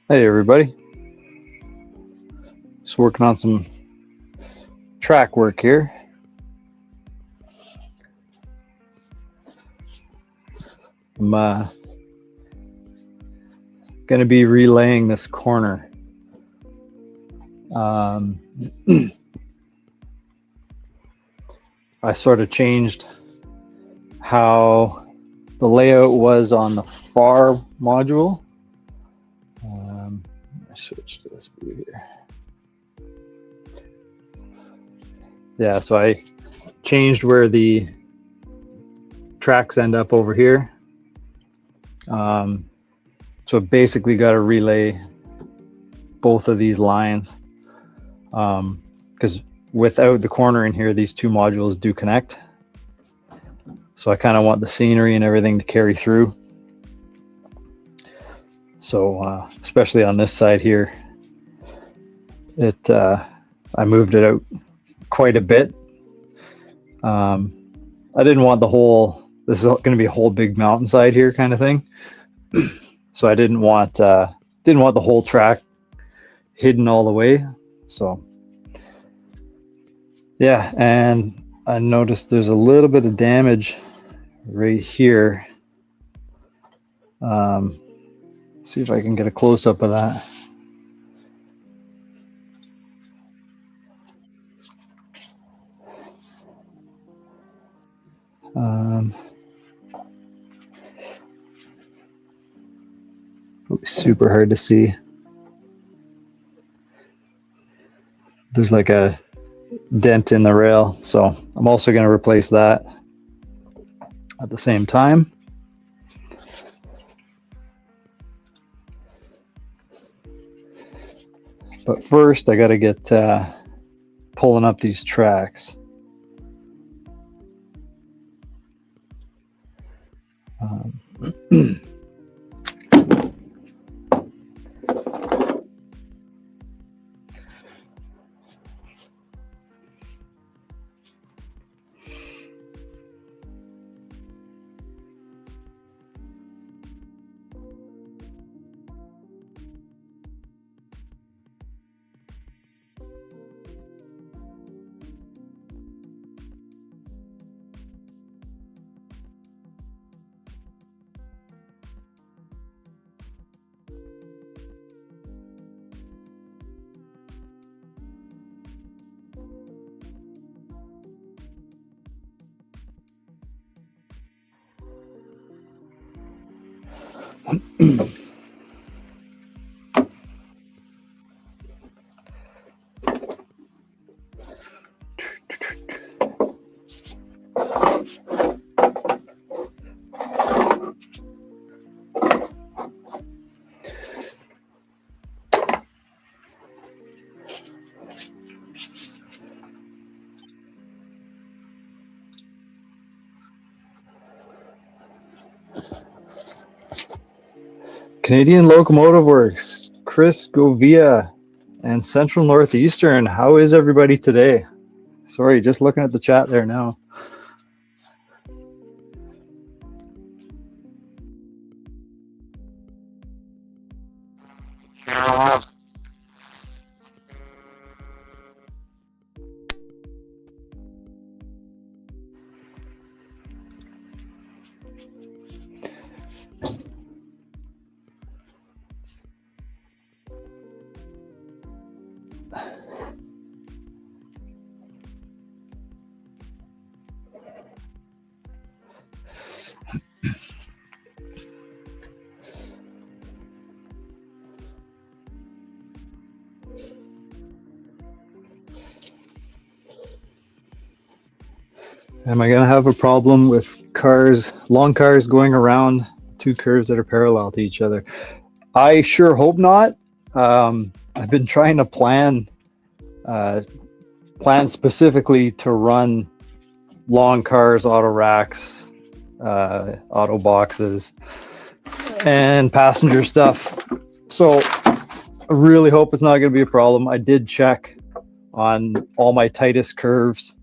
Hey everybody, just working on some track work here. I'm going to be relaying this corner. I sort of changed how the layout was on the far module. I switched to this view here. Yeah, so I changed where the tracks end up over here. So basically got to relay both of these lines, because without the corner in here, these two modules do connect. So I kind of want the scenery and everything to carry through. So especially on this side here, I moved it out quite a bit. I didn't want the whole, this is going to be a whole big mountainside here kind of thing. So I didn't want the whole track hidden all the way. So yeah, and I noticed there's a little bit of damage right here. See if I can get a close-up of that. It'll be super hard to see. There's like a dent in the rail, so I'm also going to replace that at the same time. But first, I got to get pulling up these tracks. Canadian Locomotive Works, Chris Govia, and Central Northeastern. How is everybody today? Sorry, just looking at the chat there now. Am I going to have a problem with cars, long cars going around two curves that are parallel to each other? I sure hope not. I've been trying to plan specifically to run long cars, auto racks, auto boxes, and passenger stuff. So I really hope it's not going to be a problem. I did check on all my tightest curves.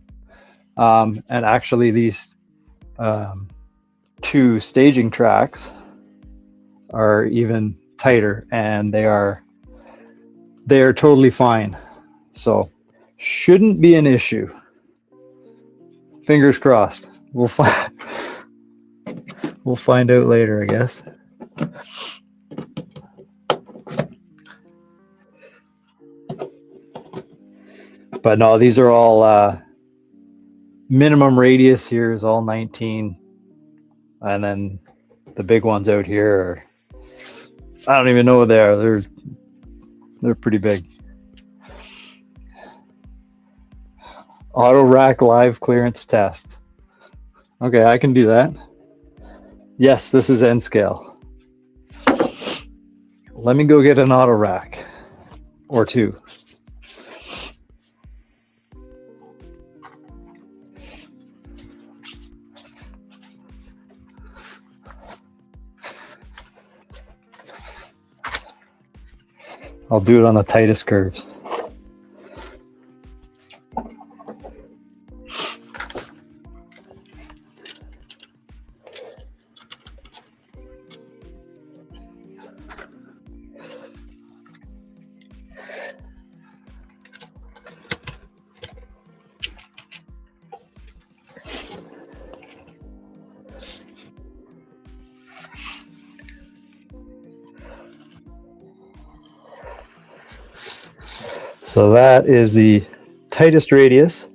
And actually these two staging tracks are even tighter, and they are totally fine. So shouldn't be an issue. Fingers crossed. We'll find out later, I guess. But no, these are all minimum radius here is all 19, and then the big ones out here are, I don't even know what they are. They're pretty big. Auto rack live clearance test. Okay, I can do that. Yes, this is N scale. Let me go get an auto rack or two. I'll do it on the tightest curves. So that is the tightest radius.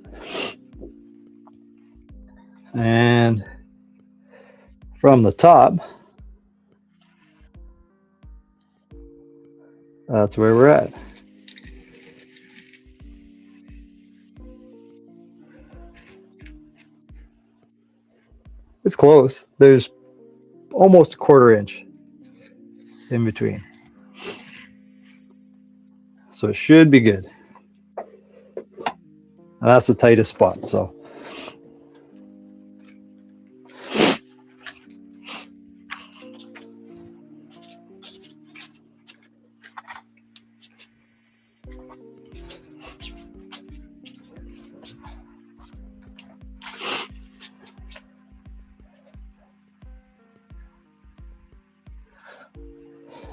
And from the top, that's where we're at. It's close. There's almost a quarter inch in between. So it should be good. And that's the tightest spot. So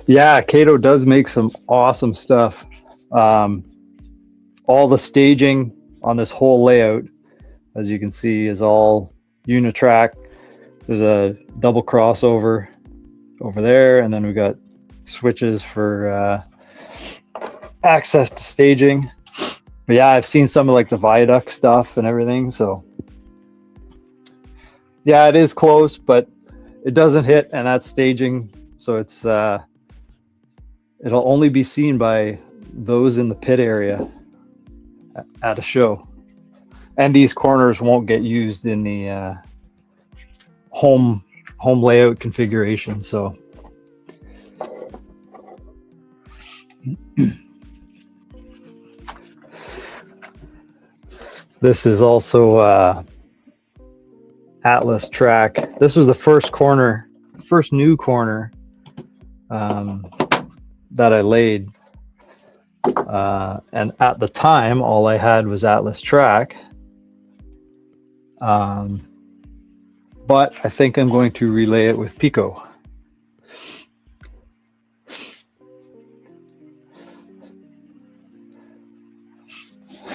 yeah, Kato does make some awesome stuff. All the staging on this whole layout, as you can see, is all Unitrack. There's a double crossover over there, and then we got switches for access to staging. But yeah, I've seen some of like the Viaduct stuff and everything. So yeah, it is close, but it doesn't hit, and that's staging. So it's it'll only be seen by those in the pit area at a show. And these corners won't get used in the home layout configuration. So this is also Atlas track. This was the first new corner that I laid. And at the time, all I had was Atlas track. But I think I'm going to relay it with Pico.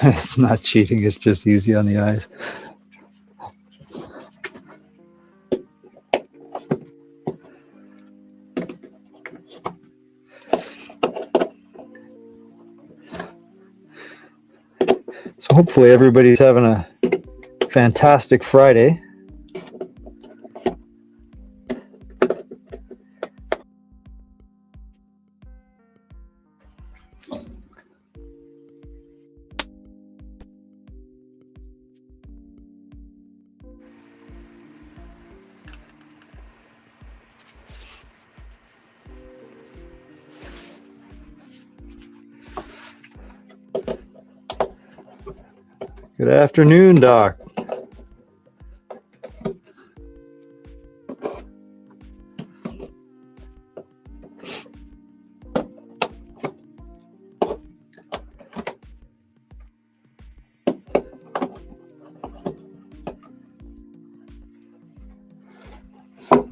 It's not cheating, it's just easy on the eyes. So hopefully everybody's having a fantastic Friday. Good afternoon, Doc.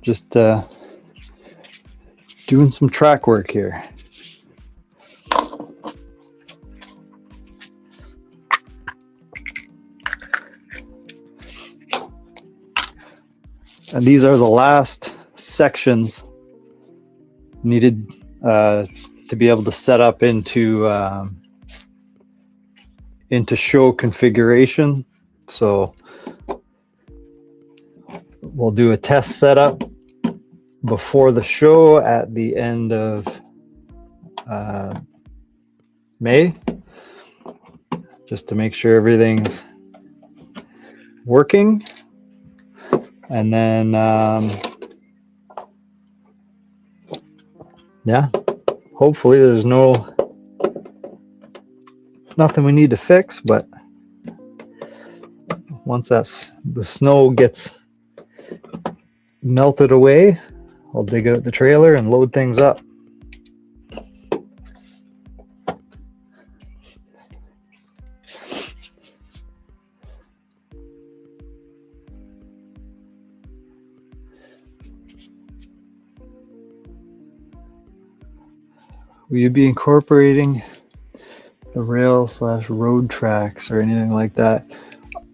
just doing some track work here. And these are the last sections needed to be able to set up into show configuration. So we'll do a test setup before the show at the end of May, just to make sure everything's working. And then, yeah, hopefully there's nothing we need to fix, but once the snow gets melted away, I'll dig out the trailer and load things up. Will you be incorporating the rail/road tracks or anything like that?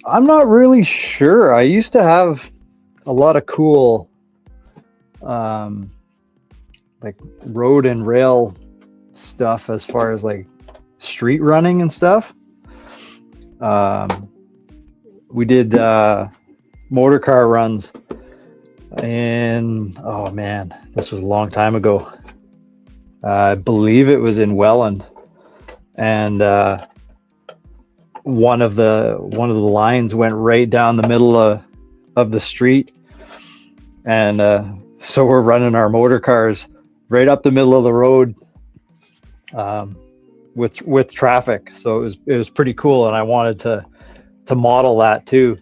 I'm not really sure. I used to have a lot of cool like road and rail stuff as far as like street running and stuff. We did motor car runs, and oh man, this was a long time ago. I believe it was in Welland, and one of the lines went right down the middle of the street, and so we're running our motor cars right up the middle of the road with traffic. So it was pretty cool, and I wanted to model that too.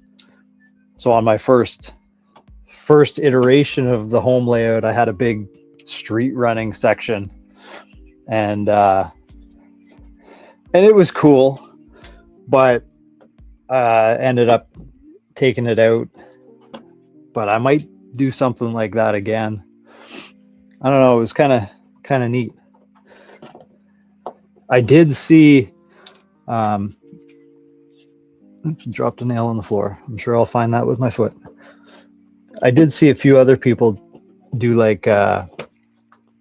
So on my first iteration of the home layout, I had a big street running section, and it was cool, but ended up taking it out. But I might do something like that again. I don't know. It was kind of neat. I did see. Dropped a nail on the floor. I'm sure I'll find that with my foot. I did see a few other people do like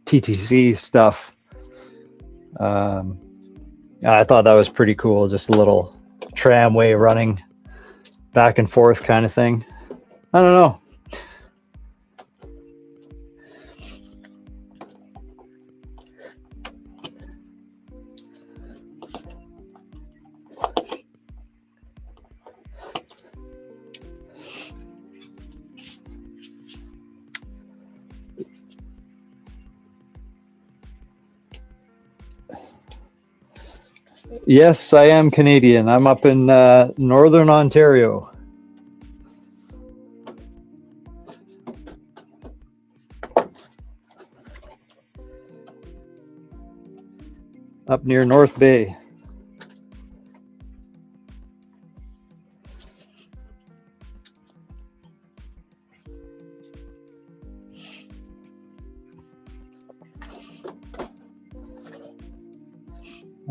TTC stuff. And I thought that was pretty cool. Just a little tramway running back and forth kind of thing. I don't know. Yes, I am Canadian. I'm up in Northern Ontario. Up near North Bay.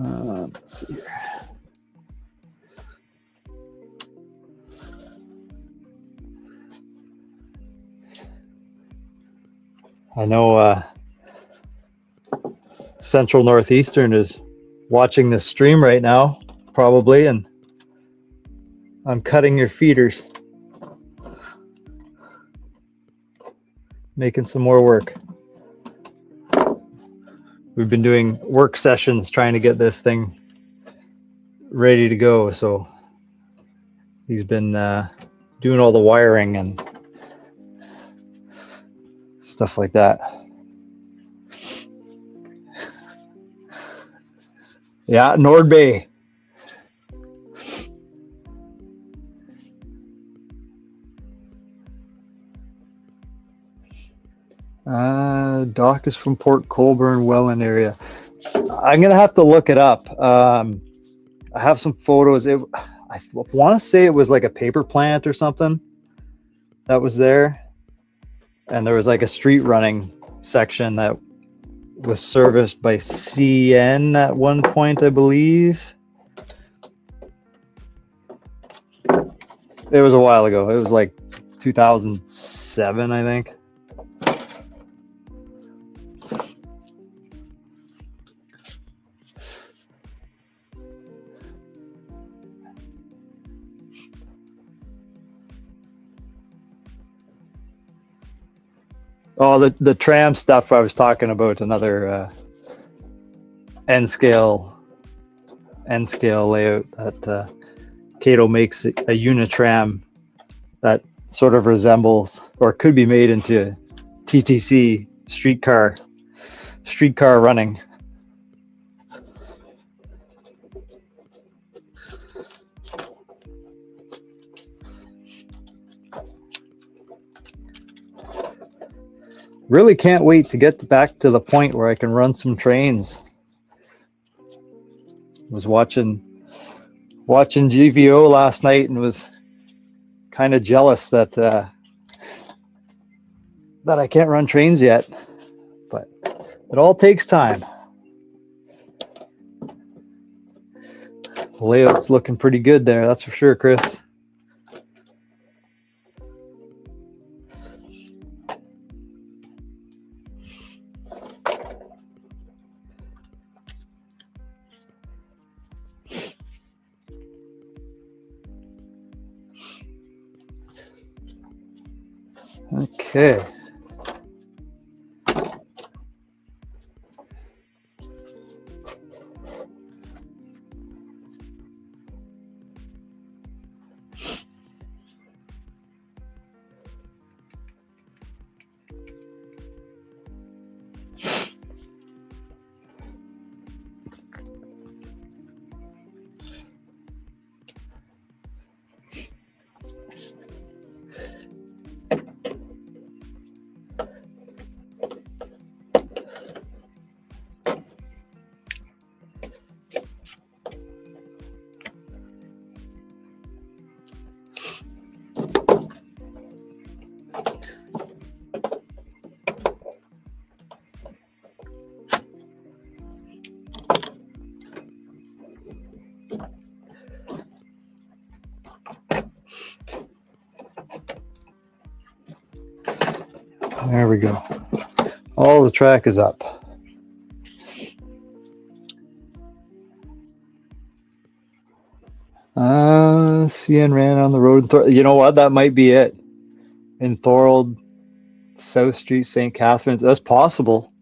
Let's see here. I know Central Northeastern is watching this stream right now, probably, and I'm cutting your feeders. Making some more work. We've been doing work sessions trying to get this thing ready to go. So he's been doing all the wiring and stuff like that. Yeah, Nord Bay. Doc is from Port Colborne, Welland area. I'm gonna have to look it up. I have some photos. I want to say it was like a paper plant or something that was there. and there was like a street running section that was serviced by CN at one point, I believe. It was a while ago. It was like 2007, I think. Oh, the tram stuff I was talking about, another N scale layout that Kato makes a Unitram that sort of resembles or could be made into TTC streetcar running. Really can't wait to get back to the point where I can run some trains. Was watching GVO last night and was kind of jealous that I can't run trains yet, but it all takes time. The layout's looking pretty good there, that's for sure, Chris. Okay. There we go. All the track is up. CN ran on the road. You know what? That might be it. In Thorold, South Street, St. Catharines. That's possible.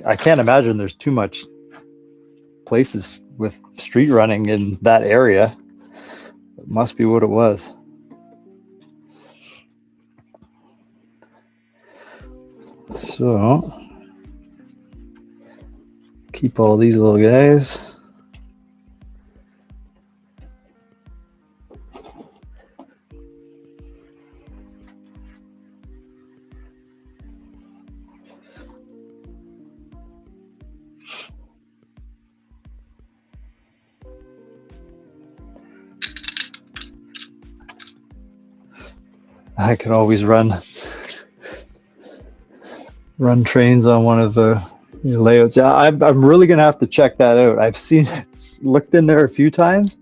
I can't imagine there's too much places with street running in that area. It must be what it was. So, keep all these little guys. I can always run trains on one of the layouts. Yeah, I'm really gonna have to check that out. I've seen it, looked in there a few times.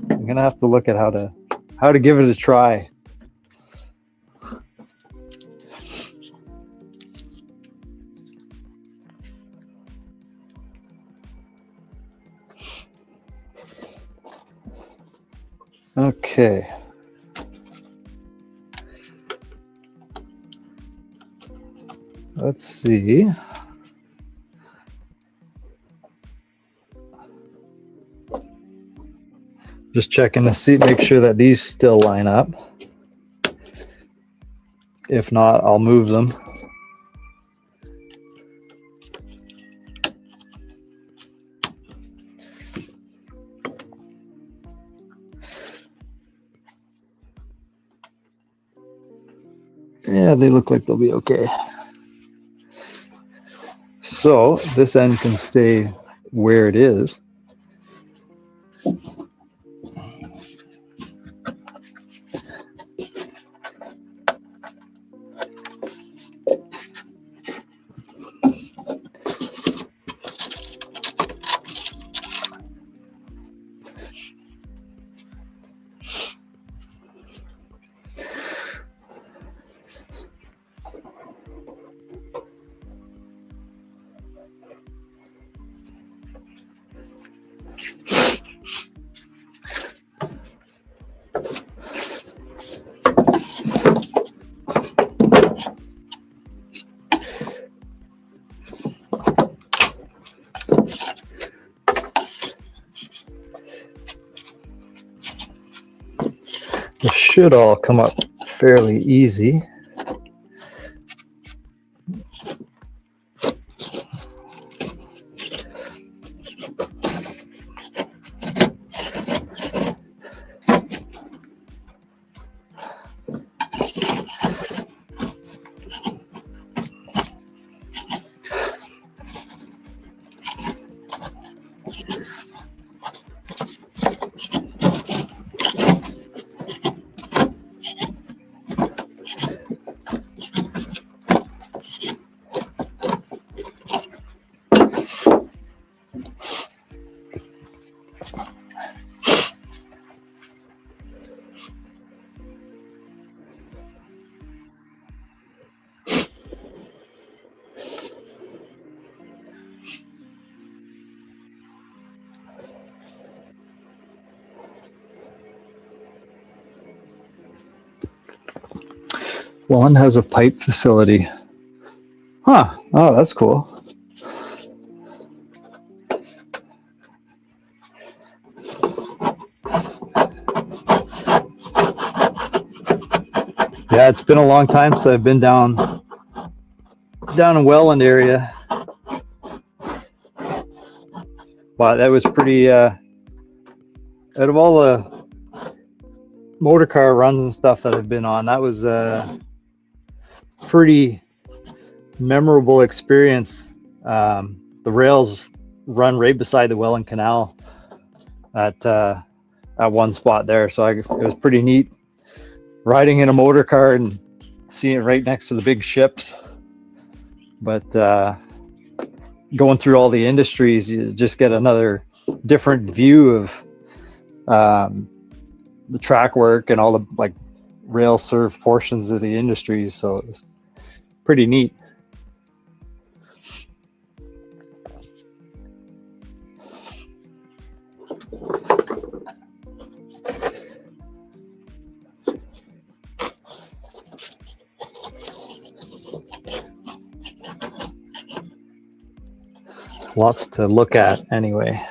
I'm gonna have to look at how to give it a try. Okay. Let's see. Just checking to see, make sure that these still line up. If not, I'll move them. Yeah, they look like they'll be okay. So this end can stay where it is. should all come up fairly easy. One has a pipe facility. Huh. Oh, that's cool. Yeah, it's been a long time since I've been down in Welland area. But that was pretty, out of all the motor car runs and stuff that I've been on, that was a pretty memorable experience. The rails run right beside the Welland Canal at one spot there, so it was pretty neat riding in a motor car and seeing it right next to the big ships. But going through all the industries, you just get another different view of the track work and all the like rail served portions of the industries. So it was pretty neat. Lots to look at anyway.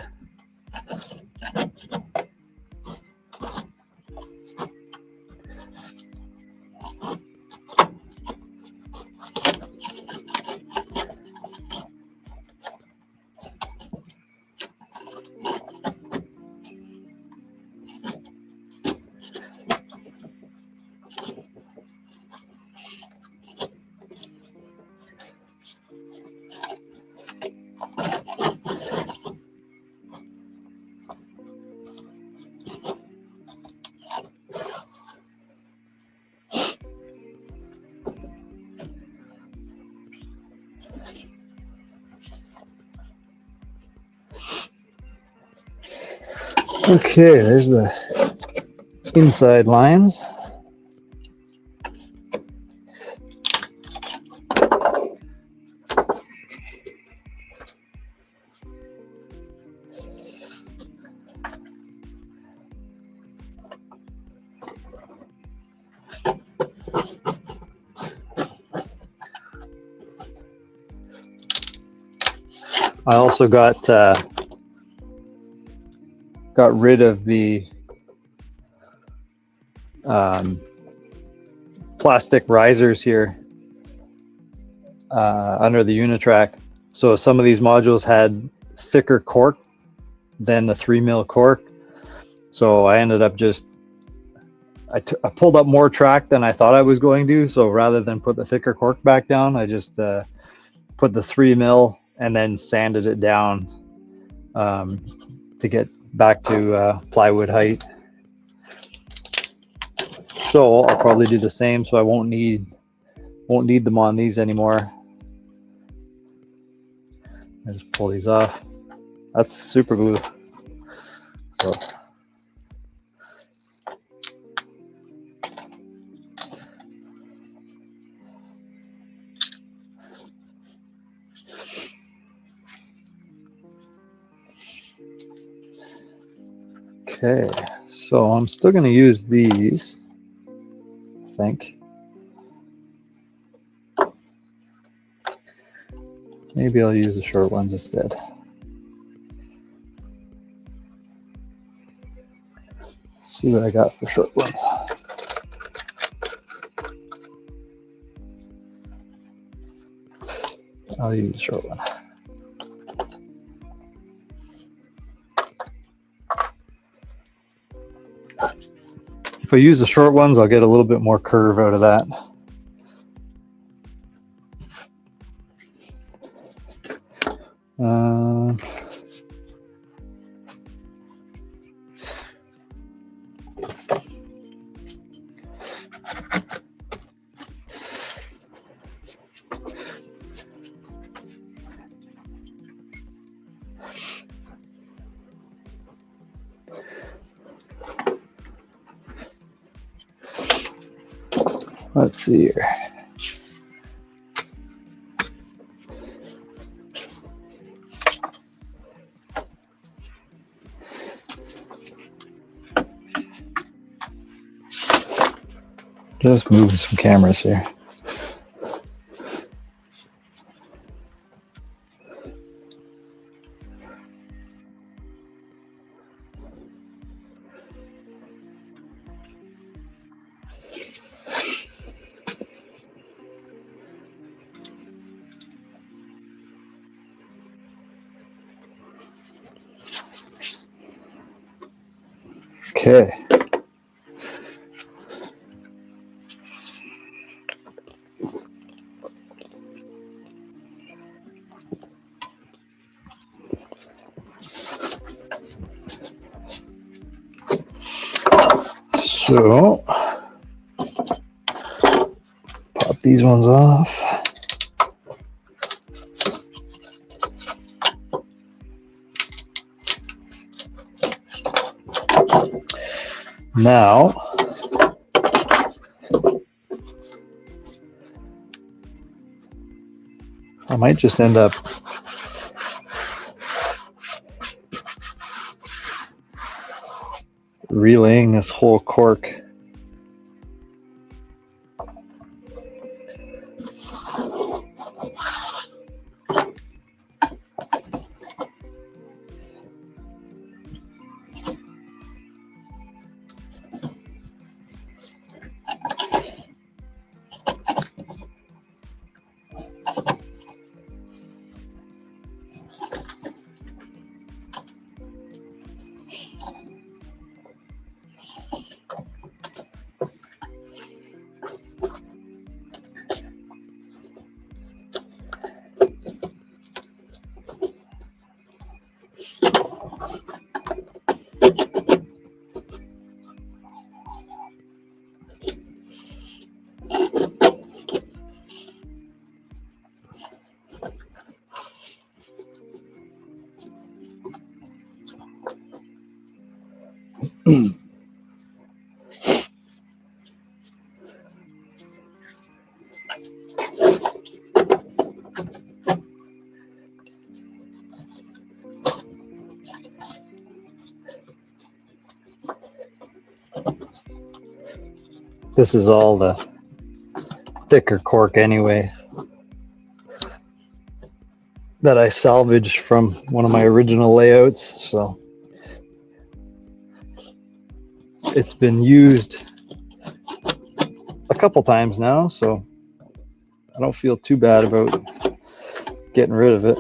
Okay, there's the inside lines. I also got rid of the plastic risers here under the Unitrack. So some of these modules had thicker cork than the 3mm cork. So I ended up just, I pulled up more track than I thought I was going to. So rather than put the thicker cork back down, I just put the 3mm and then sanded it down to get back to plywood height. So I'll probably do the same, so I won't need them on these anymore. I just pull these off. That's super glue. So okay, so I'm still going to use these, I think. Maybe I'll use the short ones instead. See what I got for short ones. I'll use the short one. If I use the short ones, I'll get a little bit more curve out of that. Let's see here. Just moving some cameras here. Okay. So, pop these ones off. Now, I might just end up relaying this whole cork. This is all the thicker cork anyway that I salvaged from one of my original layouts, so it's been used a couple times now, so I don't feel too bad about getting rid of it.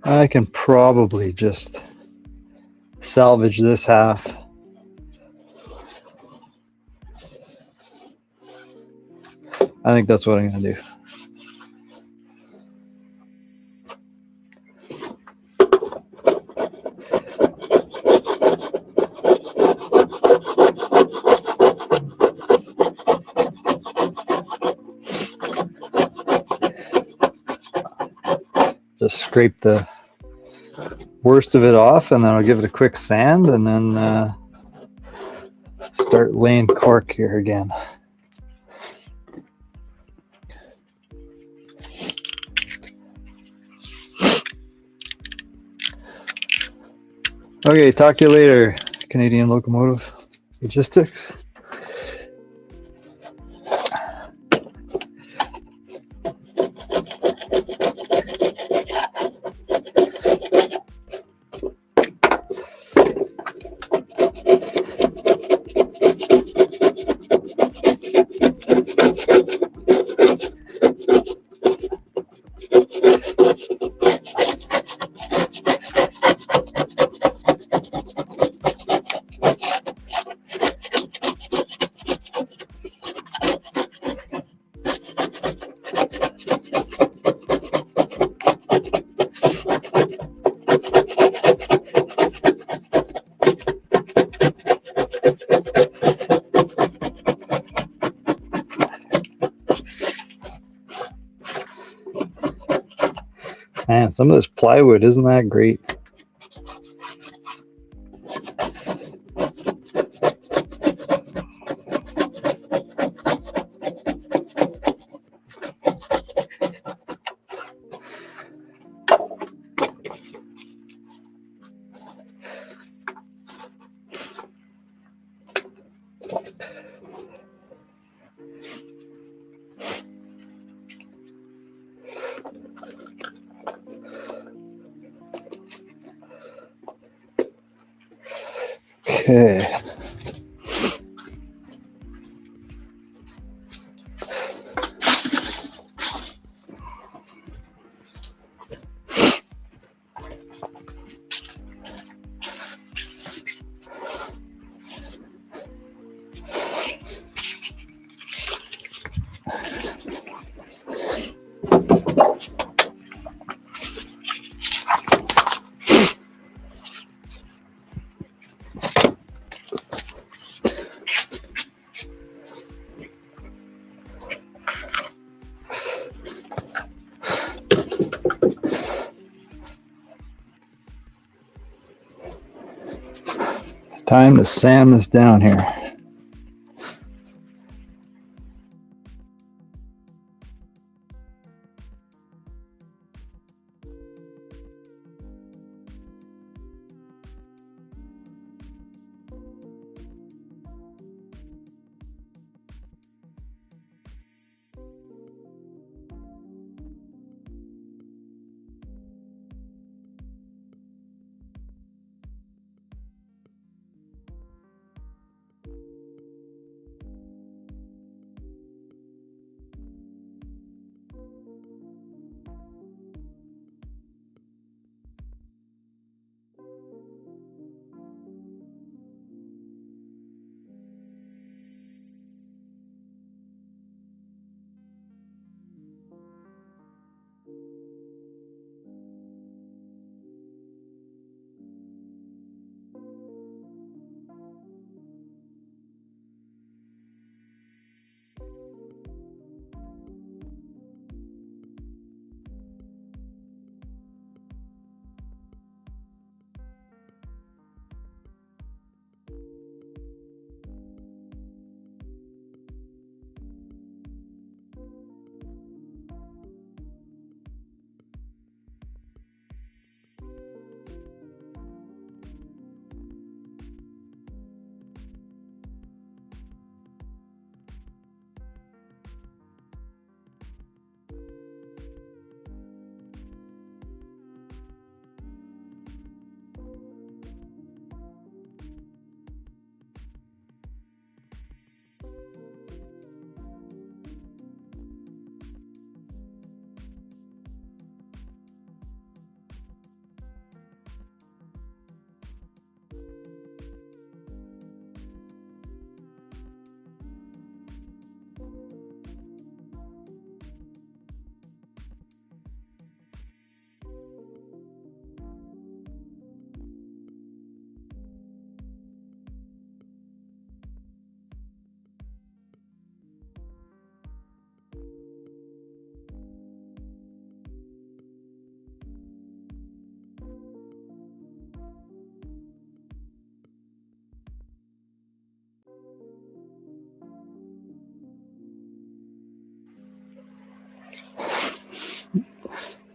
I can probably just salvage this half. I think that's what I'm going to do. just scrape the worst of it off, and then I'll give it a quick sand, and then start laying cork here again. Okay, talk to you later, Canadian Locomotive Logistics. Man, some of this plywood, isn't that great? Okay. Time to sand this down here.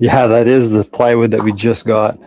Yeah, that is the plywood that we just got.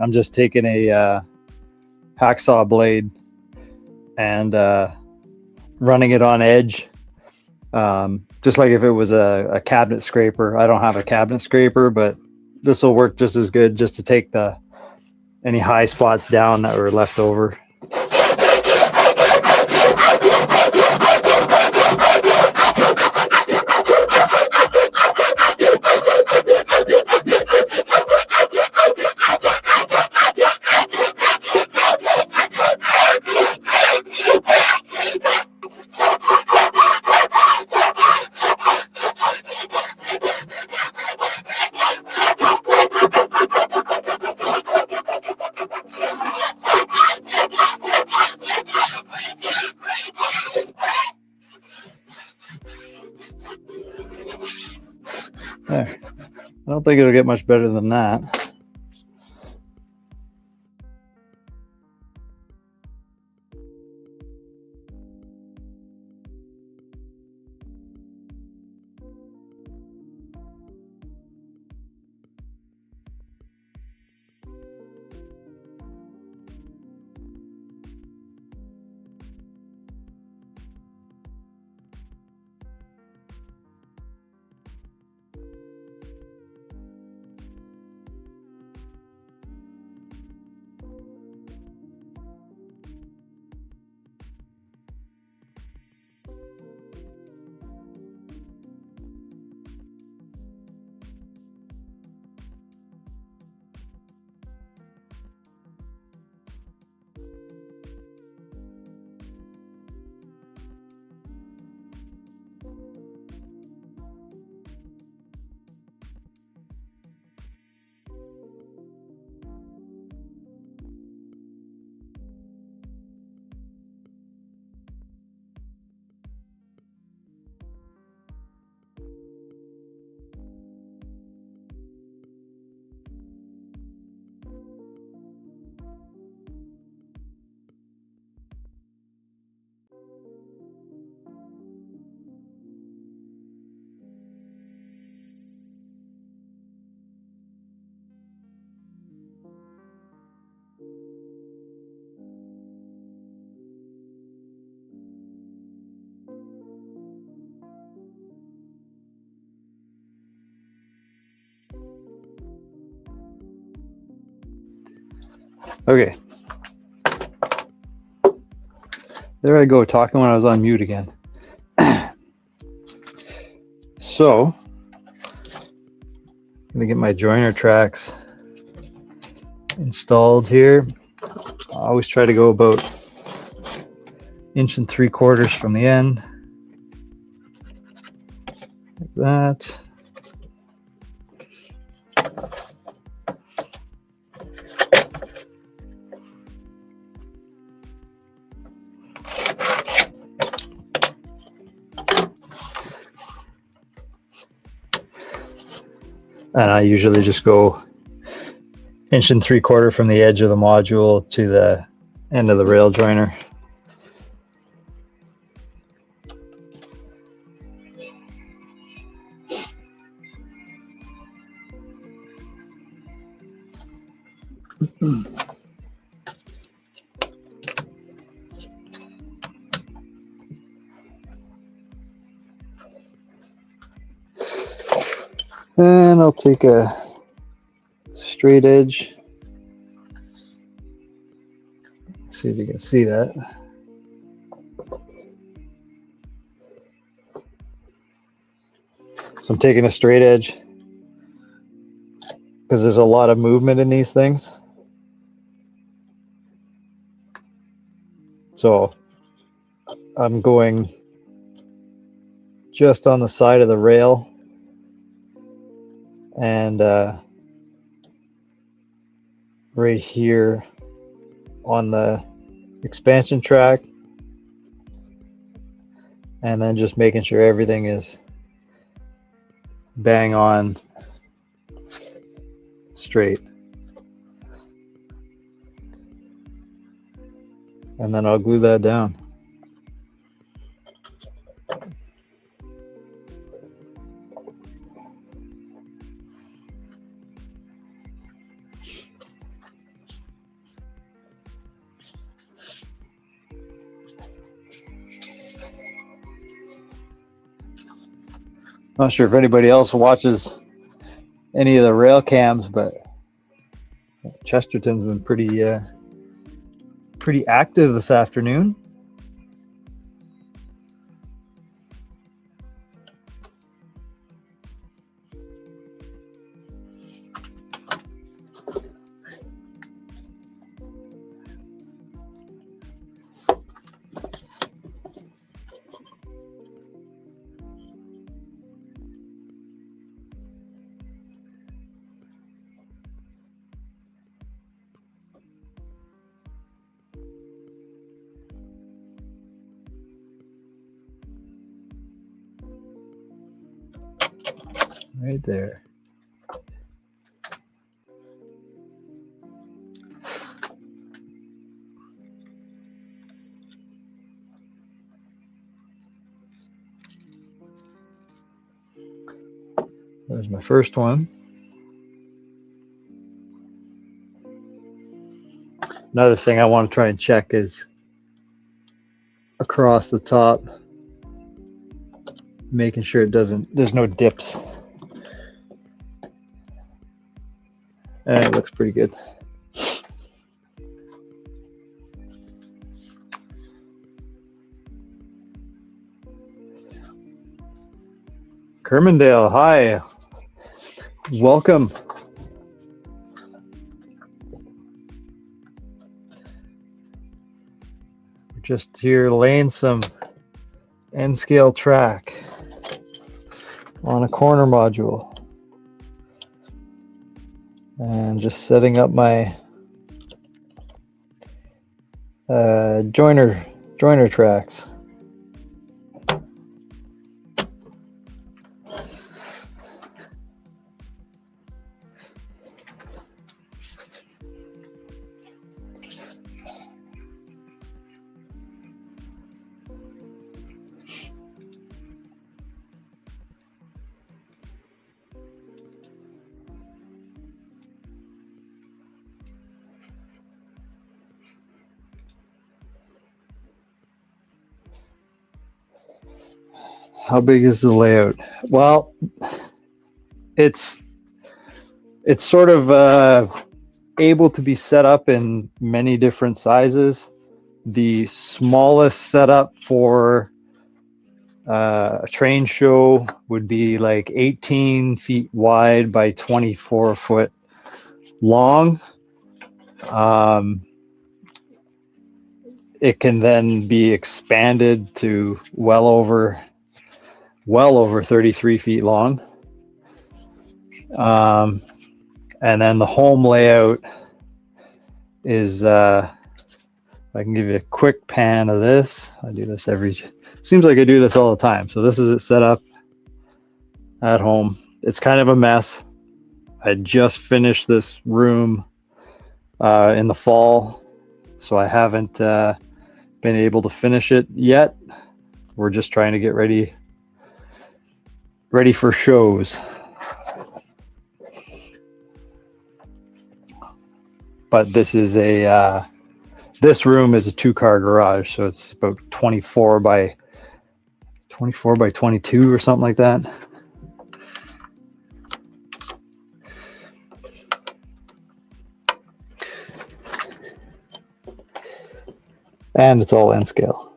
I'm just taking a hacksaw blade and running it on edge, just like if it was a cabinet scraper. I don't have a cabinet scraper, but this will work just as good, just to take any high spots down that were left over. There. I don't think it'll get much better than that. Okay. There I go, talking when I was on mute again. So, I'm gonna get my joiner tracks installed here. I always try to go about 1 3/4 inches from the end, like that. And I usually just go 1 3/4 inches from the edge of the module to the end of the rail joiner. And I'll take a straight edge. See if you can see that. So I'm taking a straight edge because there's a lot of movement in these things. So I'm going just on the side of the rail and right here on the expansion track, and then just making sure everything is bang on straight. And then I'll glue that down. Not sure if anybody else watches any of the rail cams, but Chesterton's been pretty active this afternoon. Right there. There's my first one. Another thing I want to try and check is across the top, making sure there's no dips. And it looks pretty good. Kermondale, hi. Welcome. We're just here laying some N scale track on a corner module. And just setting up my joiner tracks. How big is the layout? Well, it's sort of able to be set up in many different sizes. The smallest setup for a train show would be like 18 feet wide by 24 foot long. It can then be expanded to well over 33 feet long. And then the home layout is, I can give you a quick pan of this. I do this seems like I do this all the time. So this is it set up at home. It's kind of a mess. I just finished this room in the fall, so I haven't been able to finish it yet. We're just trying to get ready for shows. But this is this room is a 2-car garage, so it's about 24 by 22 or something like that. And it's all N scale.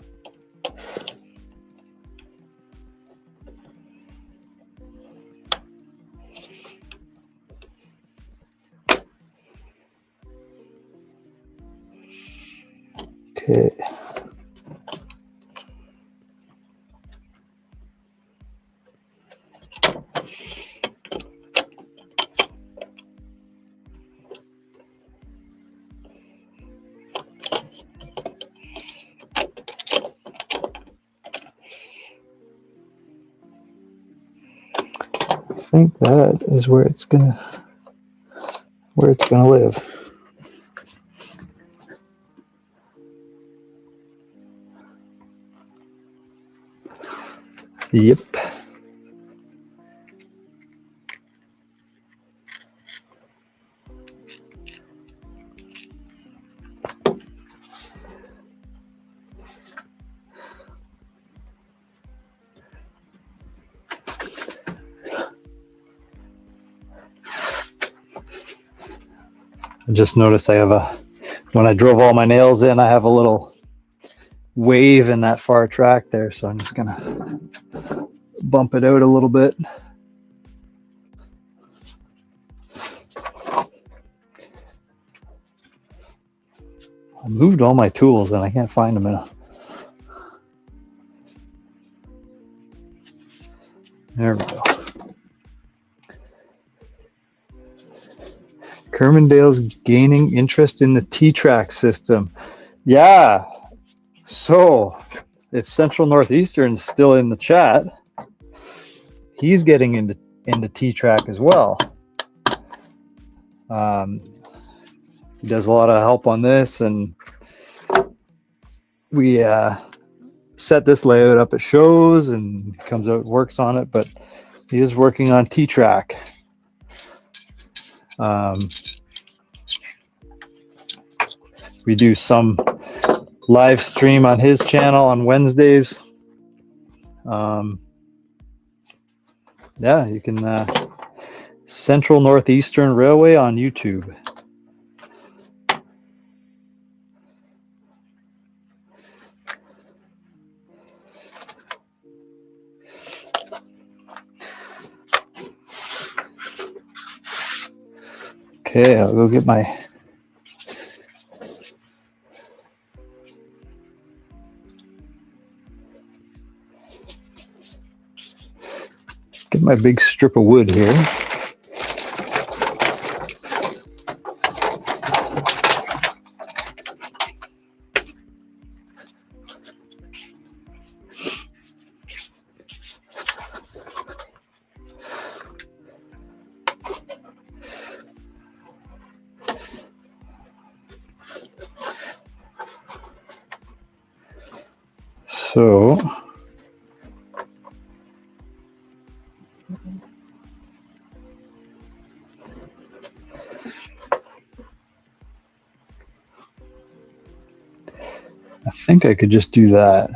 Okay. I think that is where it's gonna live. Yep. I just noticed I have when I drove all my nails in, I have a little wave in that far track there, so I'm just gonna bump it out a little bit. I moved all my tools and I can't find them now. There we go. Kermandale's gaining interest in the T-Track system. Yeah. So if Central Northeastern's still in the chat, he's getting into T-Track as well. He does a lot of help on this, and we set this layout up at shows, and comes out and works on it, but he is working on T-Track. We do some live stream on his channel on Wednesdays. Yeah, you can Central Northeastern Railway on YouTube. Okay, I'll go get my big strip of wood here. So I think I could just do that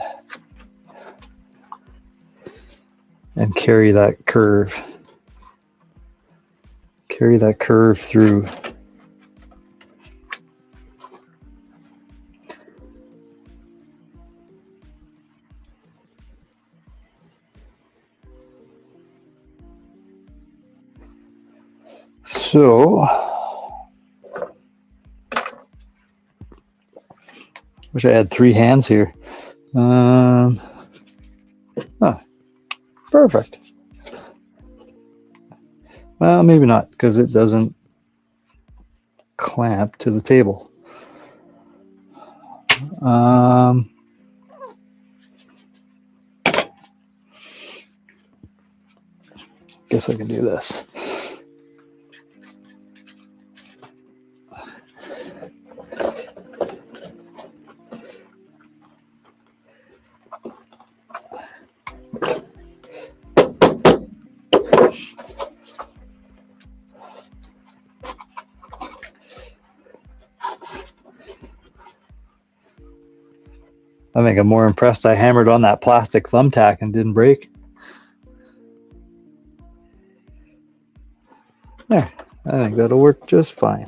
and carry that curve through. So, wish I had 3 hands here. Perfect. Well, maybe not, because it doesn't clamp to the table. Guess I can do this. I think I'm more impressed I hammered on that plastic thumbtack and didn't break. There, I think that'll work just fine.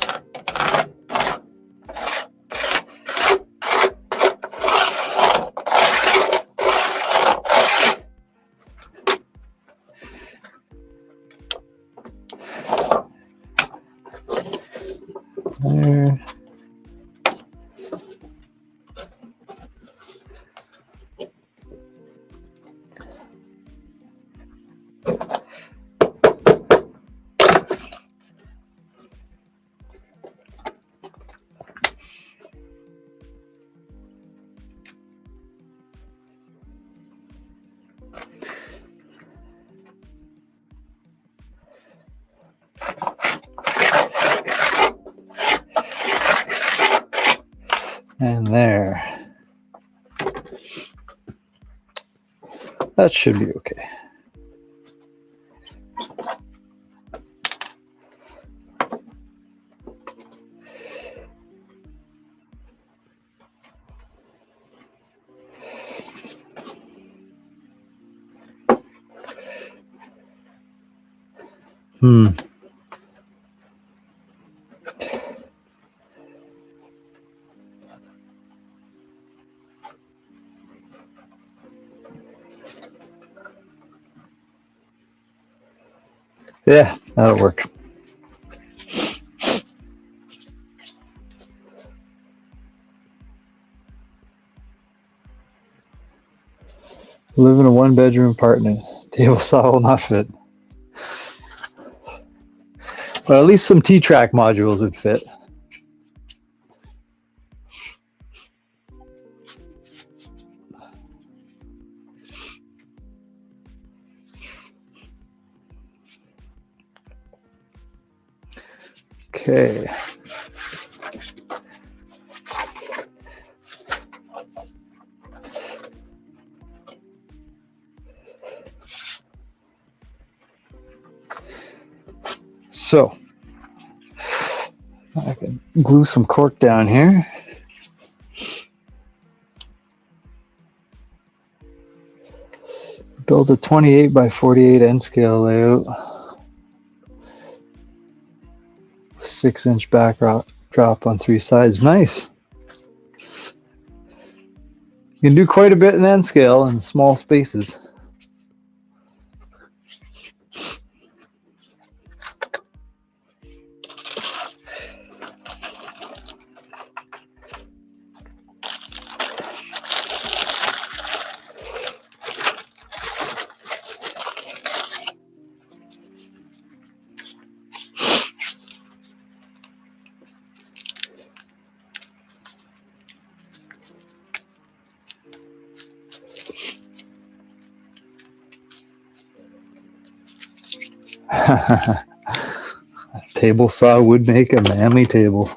There. And there. That should be okay. Yeah, that'll work. Live in a one-bedroom apartment. Table saw will not fit. But at least some T-track modules would fit. Okay. So I can glue some cork down here. Build a 28 by 48 N scale layout. 6-inch back drop on 3 sides. Nice. You can do quite a bit in N scale in small spaces. Table saw would make a manly table.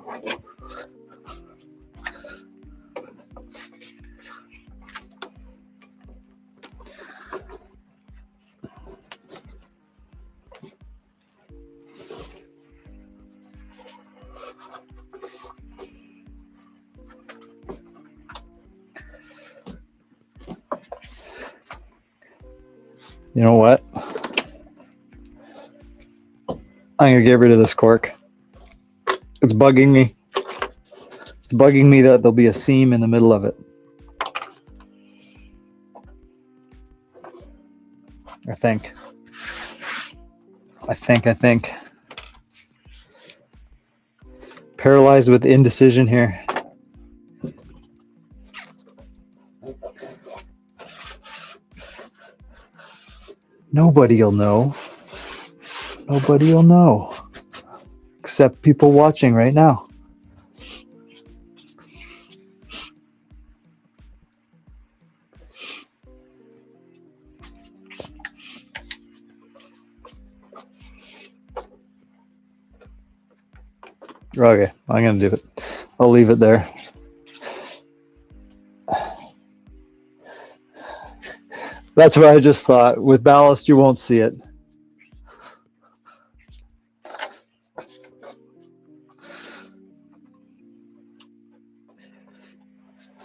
You know what? I'm going to get rid of this cork. It's bugging me. It's bugging me that there'll be a seam in the middle of it. I think. Paralyzed with indecision here. Nobody will know. Nobody will know. Except people watching right now. Okay, I'm going to do it. I'll leave it there. That's what I just thought. With ballast, you won't see it.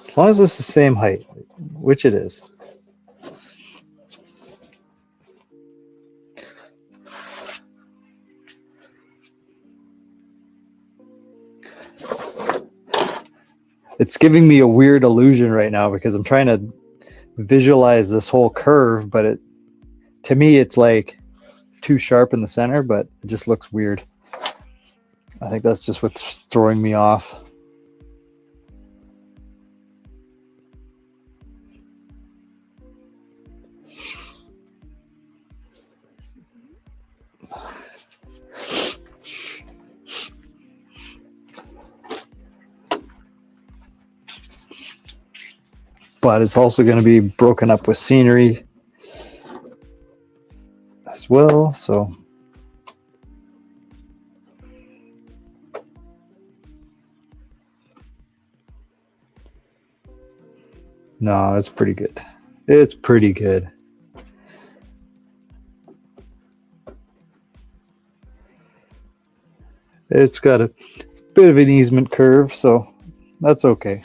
As long as it's the same height, which it is. It's giving me a weird illusion right now because I'm trying to visualize this whole curve, but to me it's like too sharp in the center, but it just looks weird. I think that's just what's throwing me off. But it's also going to be broken up with scenery as well, so no, it's pretty good. It's pretty good. It's got a bit of an easement curve, so that's okay.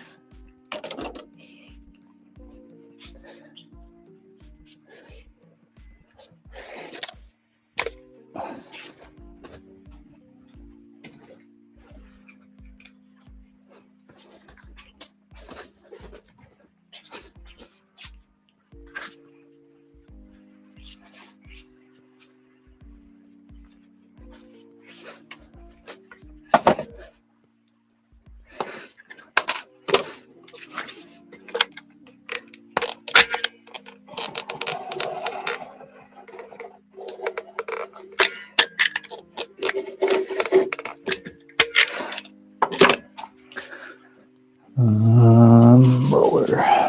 Roller.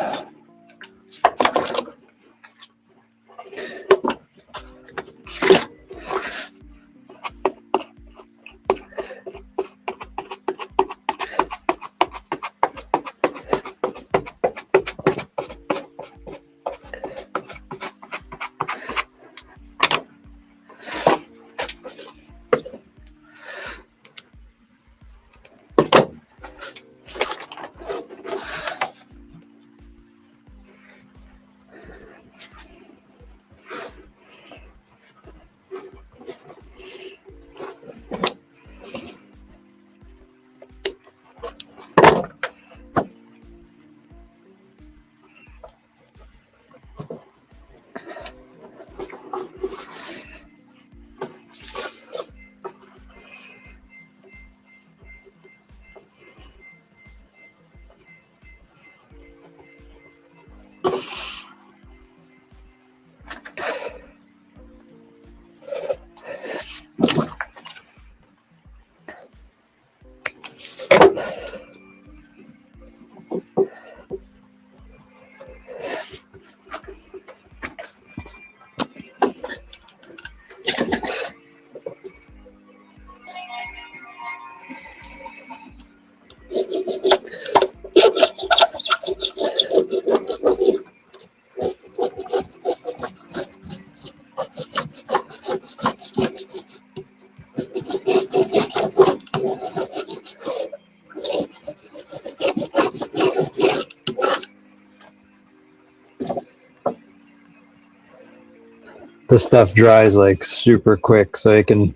This stuff dries like super quick, so you can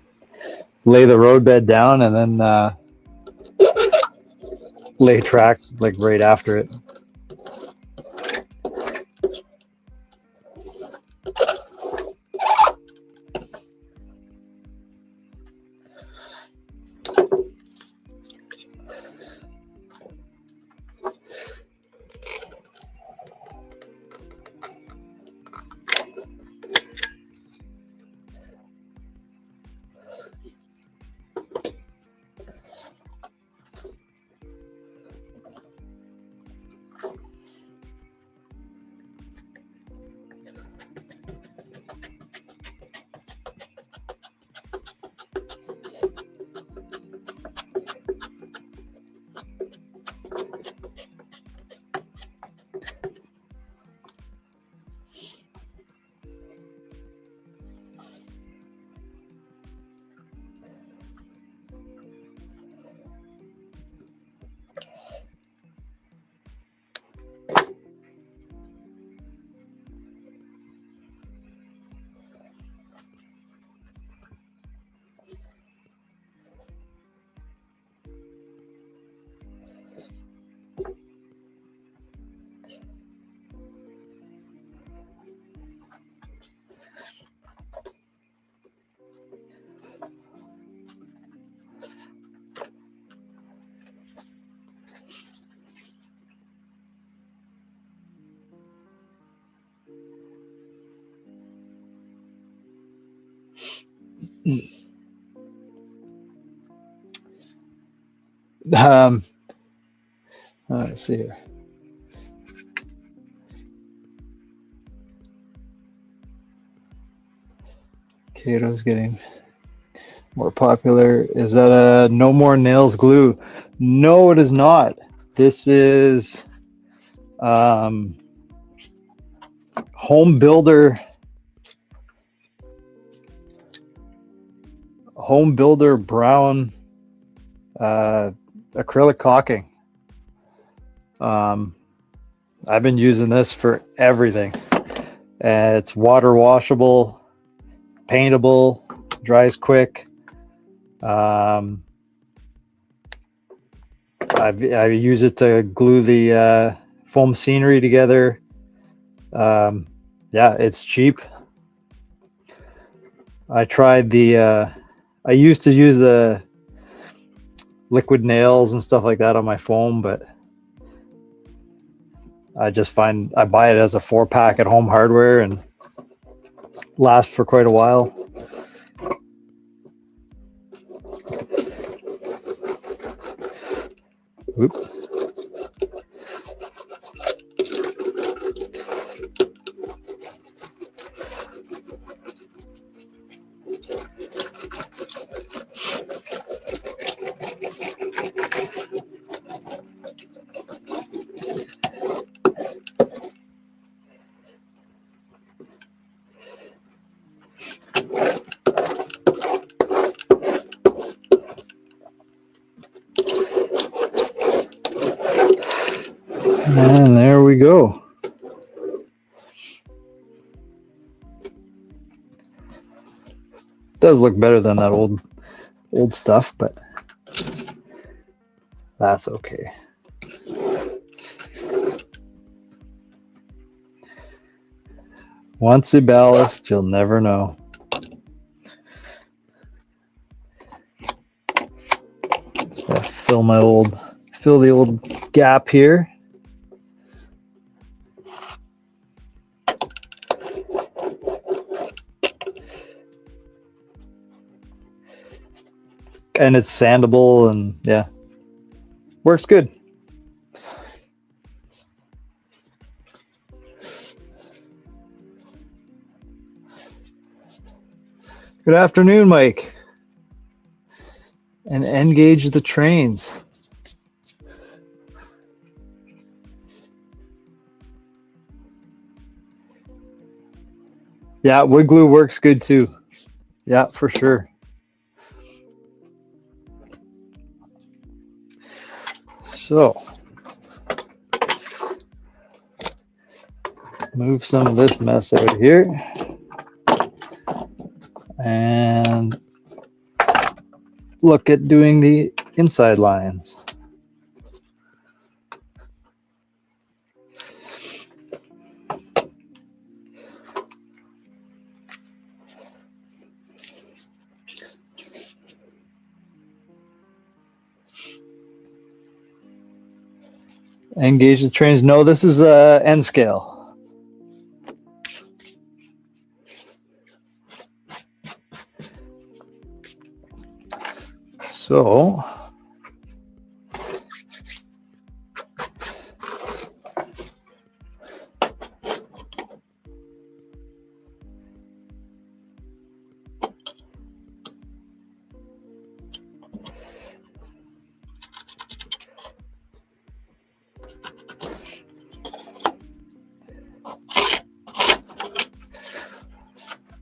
lay the roadbed down and then lay track like right after it. Um, let's see here. Kato's getting more popular. Is that a No More Nails glue? No, it is not. This is home builder brown acrylic caulking. I've been using this for everything. It's water washable, paintable, dries quick. I use it to glue the foam scenery together. Yeah, it's cheap. I tried I used to use the liquid nails and stuff like that on my foam, but I just find I buy it as a 4-pack at Home Hardware and lasts for quite a while. Oops. And there we go. Does look better than that old stuff, but that's okay. Once you ballast, you'll never know. Fill the old gap here. And it's sandable and yeah, works good. Good afternoon, Mike. And engage the trains. Yeah, wood glue works good too. Yeah, for sure. So, move some of this mess out here. And look at doing the inside lines. Engage the trains. No, this is N scale. So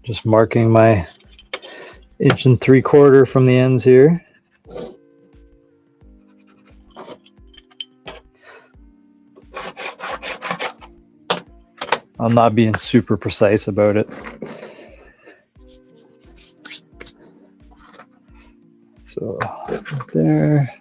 just marking my 1 3/4 from the ends here. I'm not being super precise about it. So right there.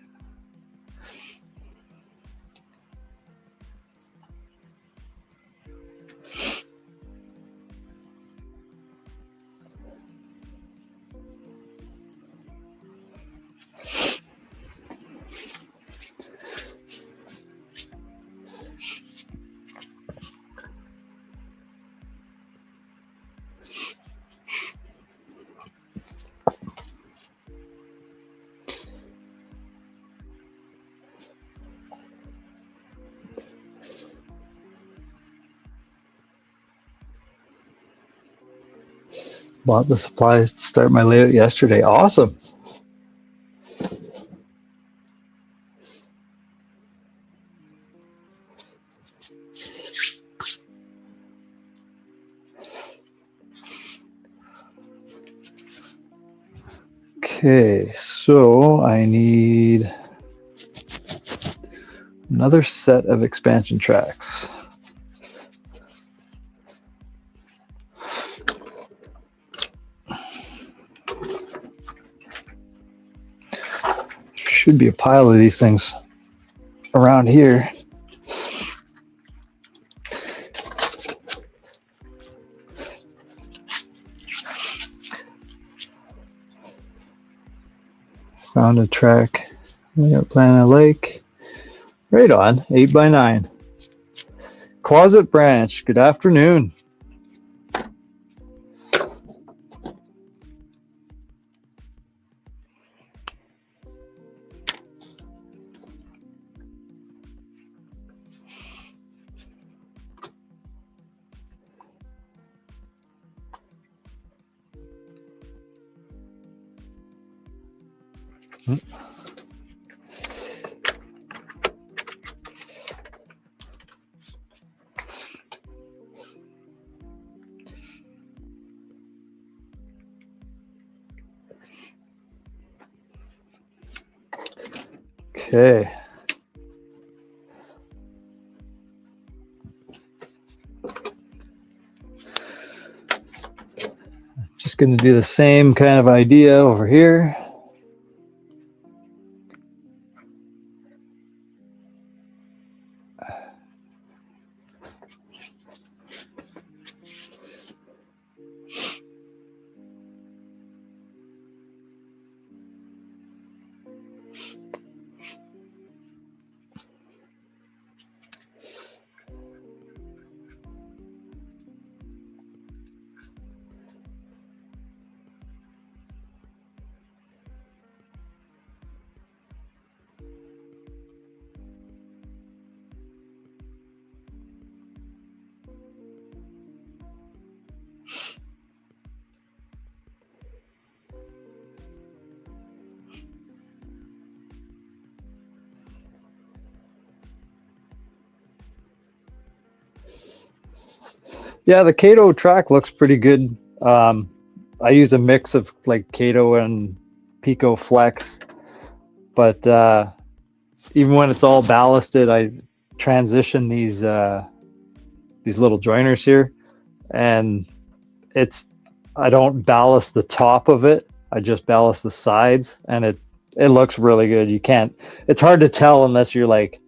Bought the supplies to start my layout yesterday. Awesome. Okay, so I need another set of expansion tracks. Should be a pile of these things around here. Found a track. Layout plan of lake. Right on, 8x9. Closet Branch, good afternoon. Okay. Just going to do the same kind of idea over here. Yeah, the Kato track looks pretty good. I use a mix of like Kato and Pico Flex, but even when it's all ballasted, I transition these little joiners here, and I don't ballast the top of it. I just ballast the sides, and it looks really good. It's hard to tell unless you're like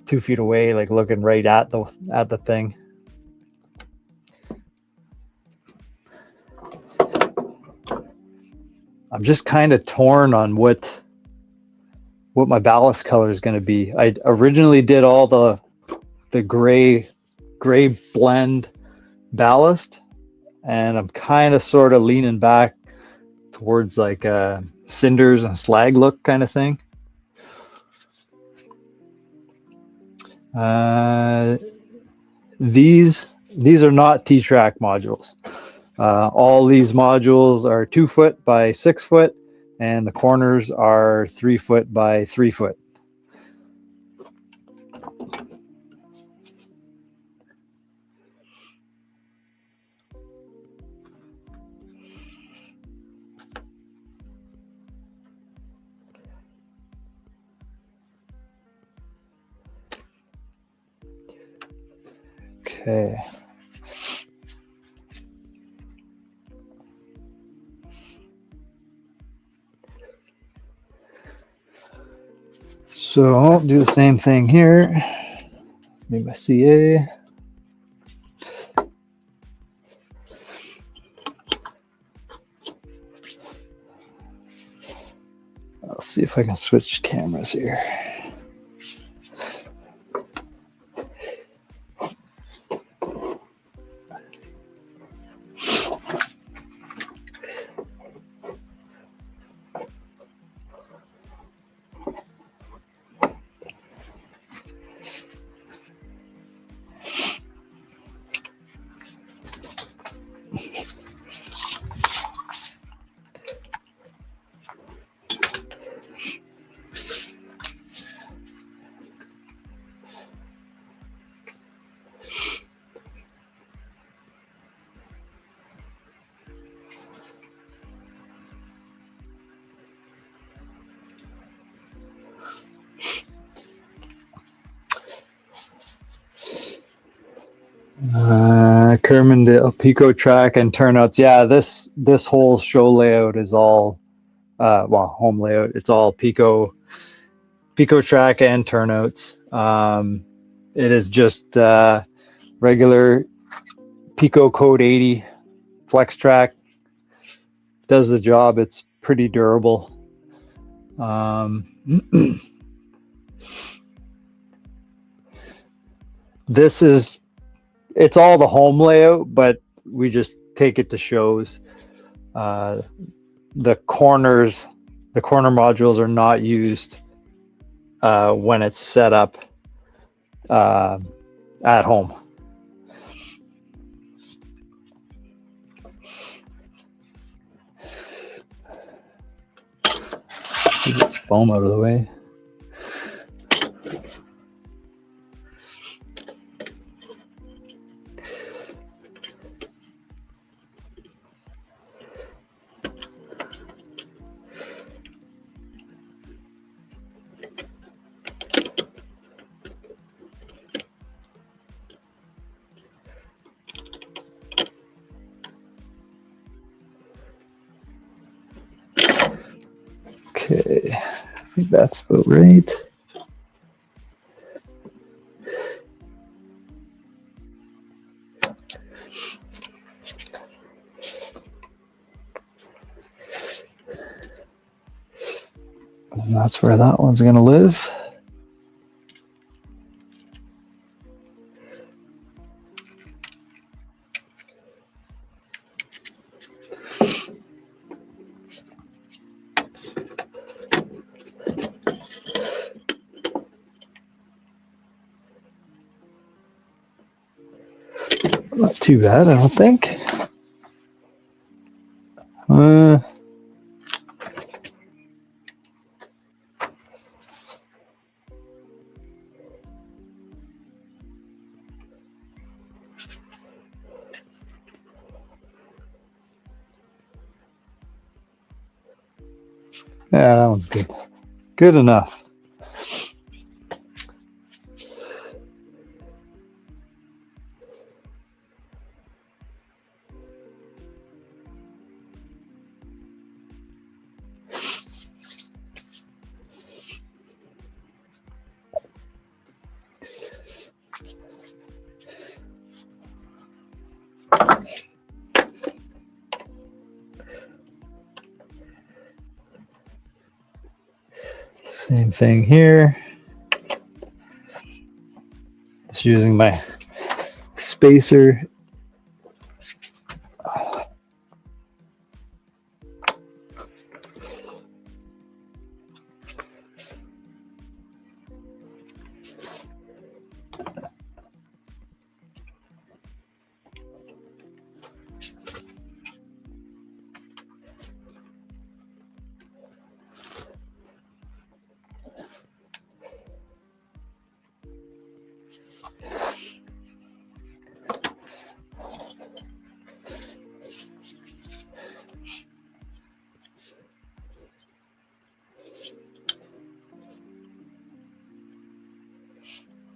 2 feet away, like looking right at the thing. I'm just kind of torn on what my ballast color is going to be. I originally did all the gray blend ballast, and I'm kind of sort of leaning back towards like a cinders and slag look kind of thing. These are not T-Track modules. All these modules are 2 foot by 6 foot, and the corners are 3 foot by 3 foot. Okay. So I'll do the same thing here. Make my CA. I'll see if I can switch cameras here. Kermondale, Pico track and turnouts. Yeah, this whole show layout is all home layout. It's all Pico track and turnouts. It is just regular Pico Code 80 flex track. Does the job. It's pretty durable. It's all the home layout, but we just take it to shows. The corner modules are not used when it's set up at home. Get this foam out of the way. Okay, I think that's about right. And that's where that one's going to live. Not too bad, I don't think. Yeah, that one's good. Good enough. Same thing here. Just using my spacer.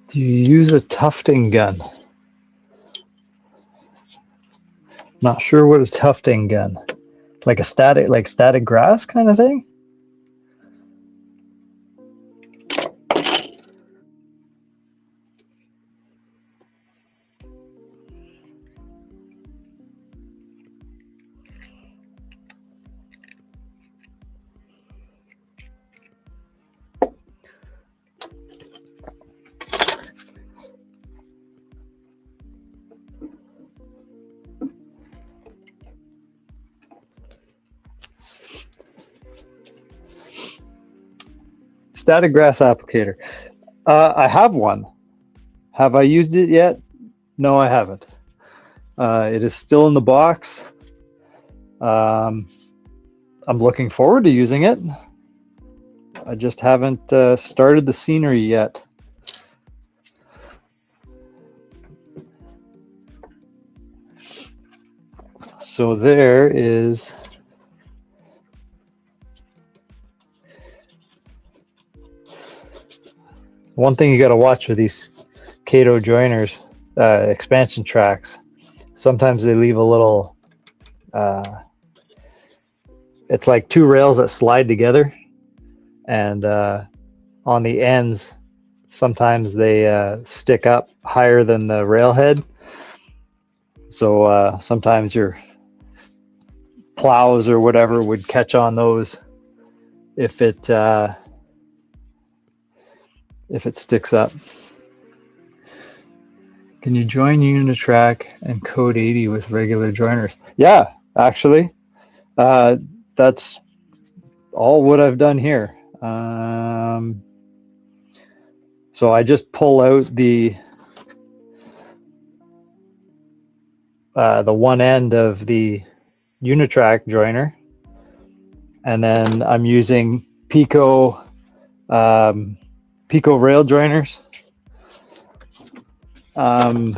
Do you use a tufting gun? Not sure what a tufting gun. Like static grass kind of thing? Static grass applicator. I have one. Have I used it yet? No, I haven't. It is still in the box. I'm looking forward to using it. I just haven't started the scenery yet. So there is one thing you got to watch with these Kato joiners. expansion tracks, sometimes they leave a little, it's like two rails that slide together, and on the ends, sometimes they stick up higher than the railhead. So sometimes your plows or whatever would catch on those if it sticks up. Can you join Unitrack and Code 80 with regular joiners? Yeah, actually, that's all what I've done here. So I just pull out the one end of the Unitrack joiner, and then I'm using Pico rail joiners. On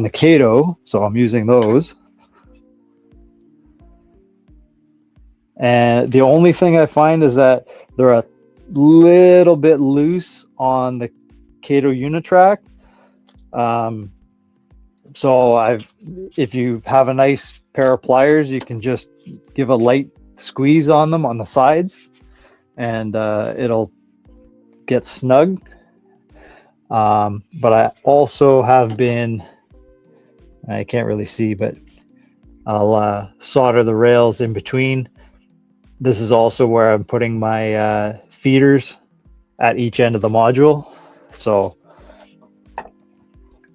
the Kato, so I'm using those. And the only thing I find is that they're a little bit loose on the Kato Unitrack. So if you have a nice pair of pliers, you can just give a light squeeze on them on the sides, and it'll get snug. But I also have been, I can't really see, but I'll solder the rails in between. This is also where I'm putting my feeders at each end of the module. So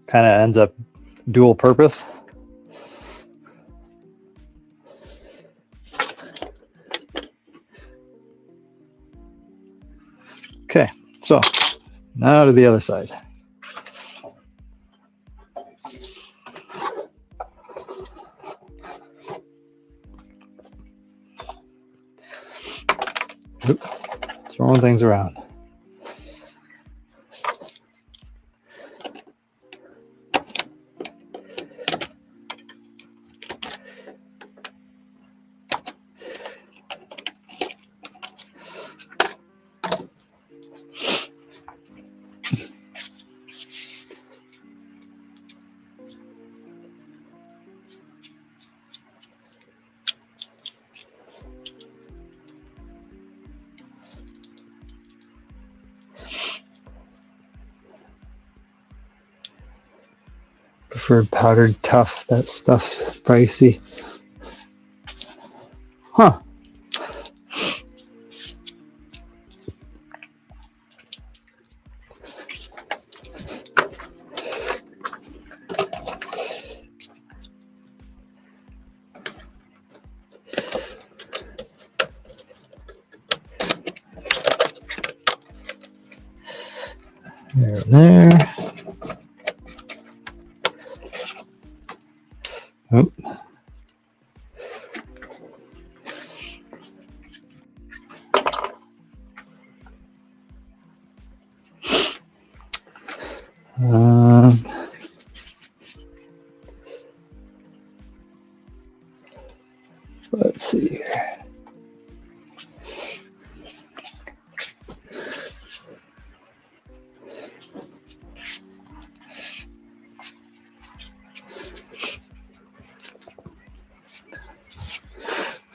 kind of ends up dual purpose. Okay, so now to the other side. Oop, throwing things around. Preferred powdered tough. That stuff's pricey. Huh. There. Oh. Let's see here.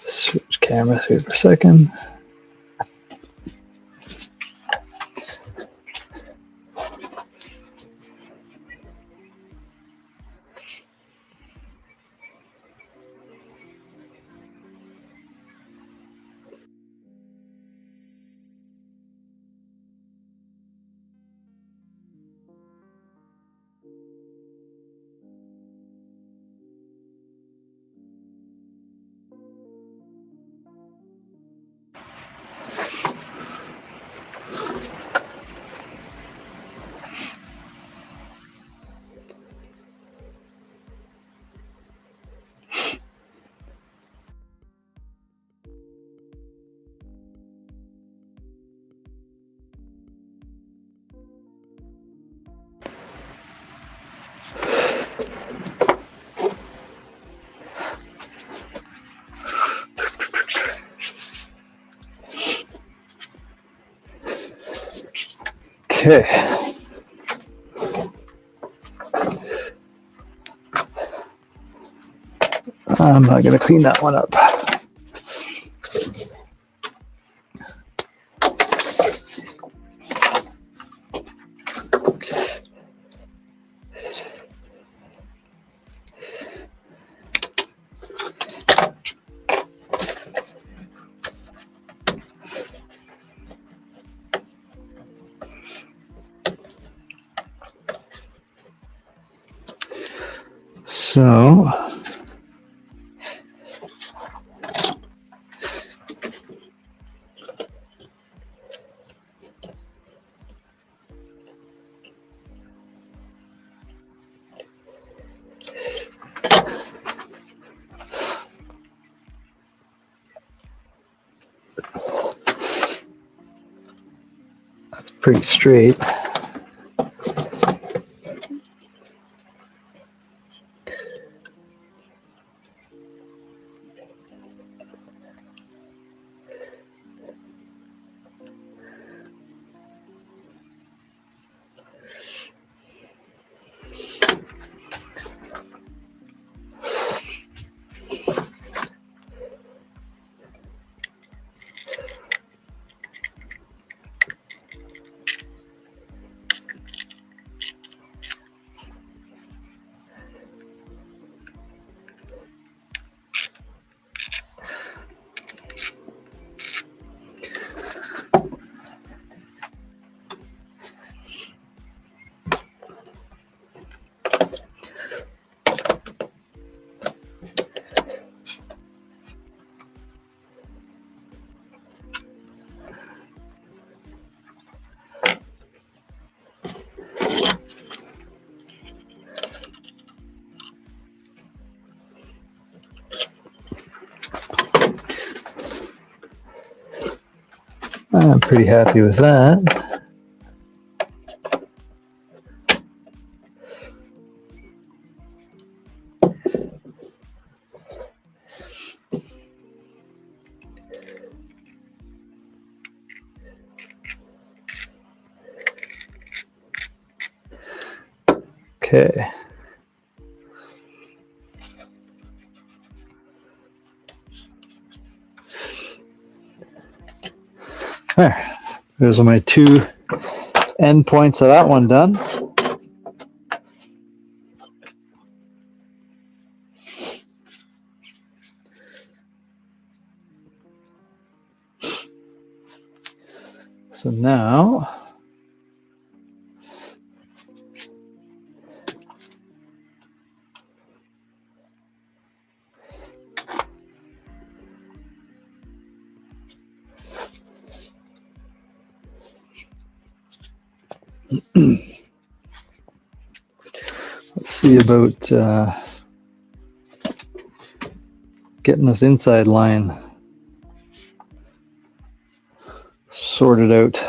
Switch cameras here for a second. Okay. I'm not going to clean that one up. So that's pretty straight. I'm pretty happy with that. Okay. There. Those are my two endpoints of that one done. So now let's see about getting this inside line sorted out.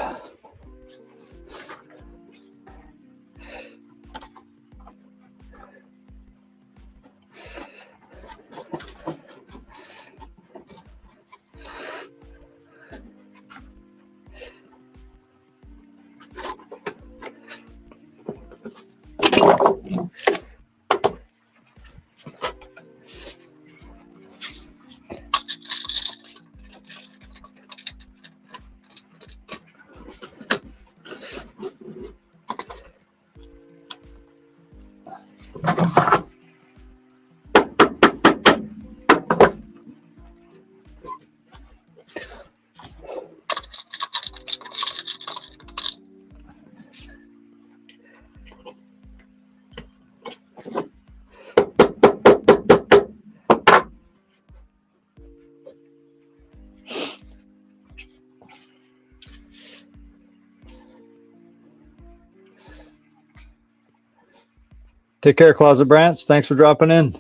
Take care, Closet Brants. Thanks for dropping in.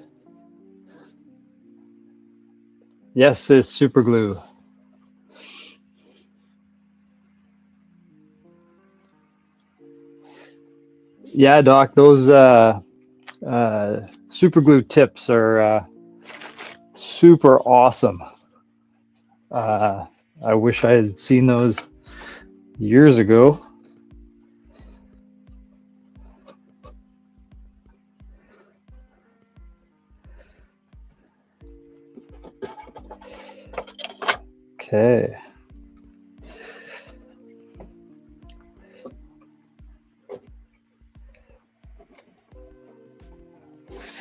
Yes, it's super glue. Yeah, Doc, those super glue tips are super awesome. I wish I had seen those years ago. Okay.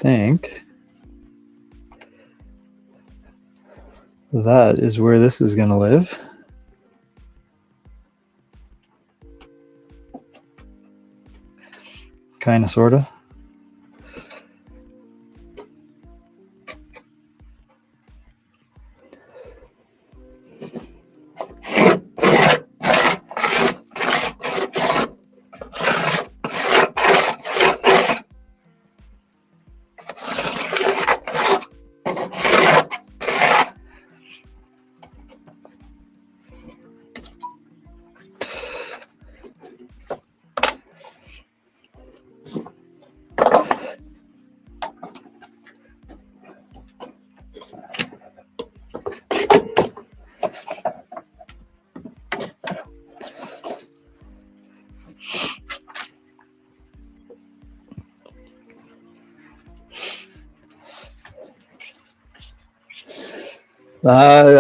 Think that is where this is going to live. Kind of, sort of.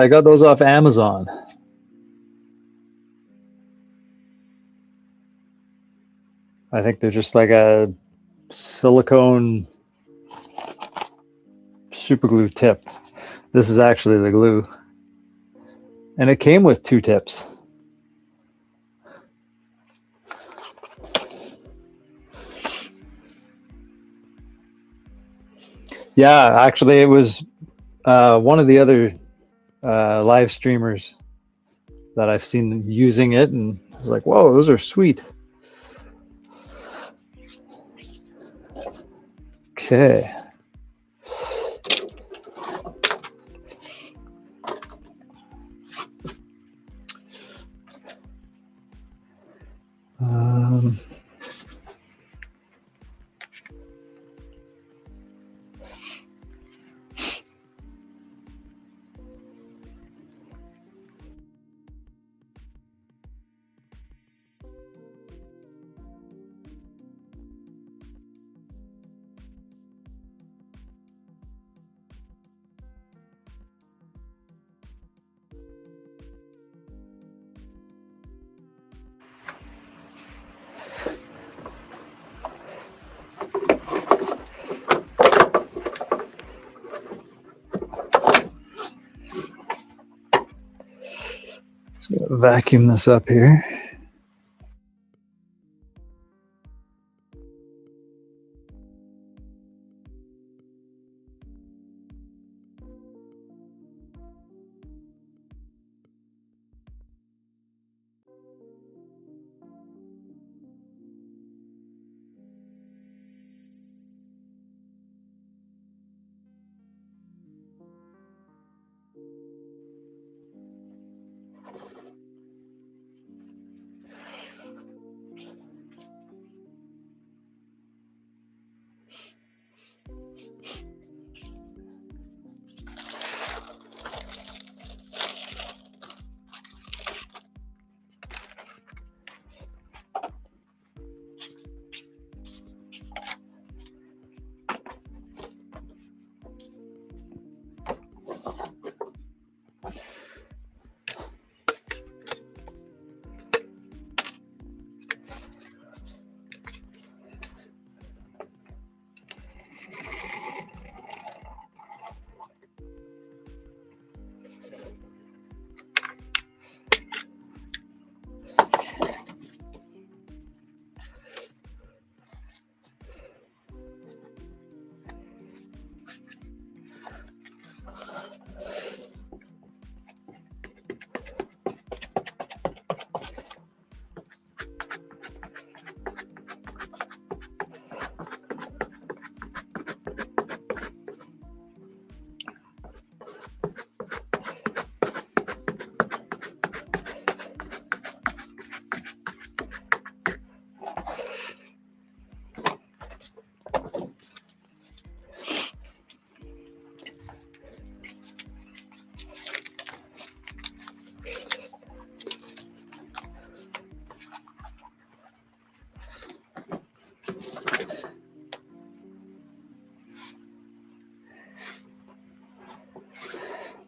I got those off Amazon. I think they're just like a silicone super glue tip. This is actually the glue. And it came with 2 tips. Yeah, actually, it was one of the other live streamers that I've seen using it, and I was like, whoa, those are sweet. Okay. Um, vacuum this up here.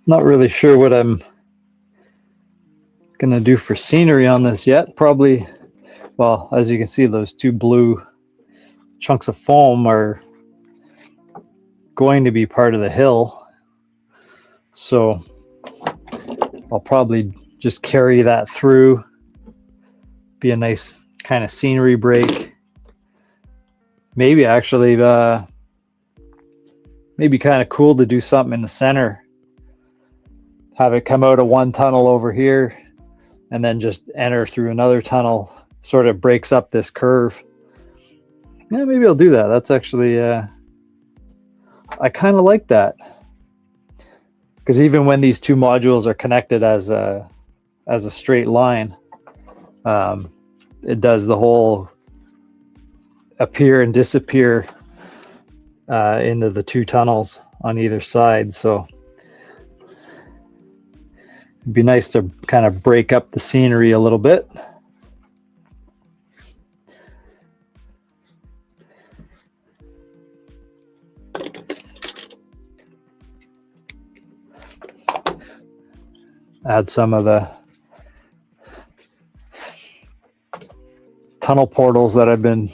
Not really sure what I'm gonna do for scenery on this yet. Probably, well, as you can see, those two blue chunks of foam are going to be part of the hill. So I'll probably just carry that through. Be a nice kind of scenery break. Maybe actually, maybe kind of cool to do something in the center. Have it come out of one tunnel over here and then just enter through another tunnel. Sort of breaks up this curve. Yeah, maybe I'll do that. That's actually, I kind of like that. Because even when these two modules are connected as a straight line, it does the whole appear and disappear into the two tunnels on either side. So it'd be nice to kind of break up the scenery a little bit. Add some of the tunnel portals that I've been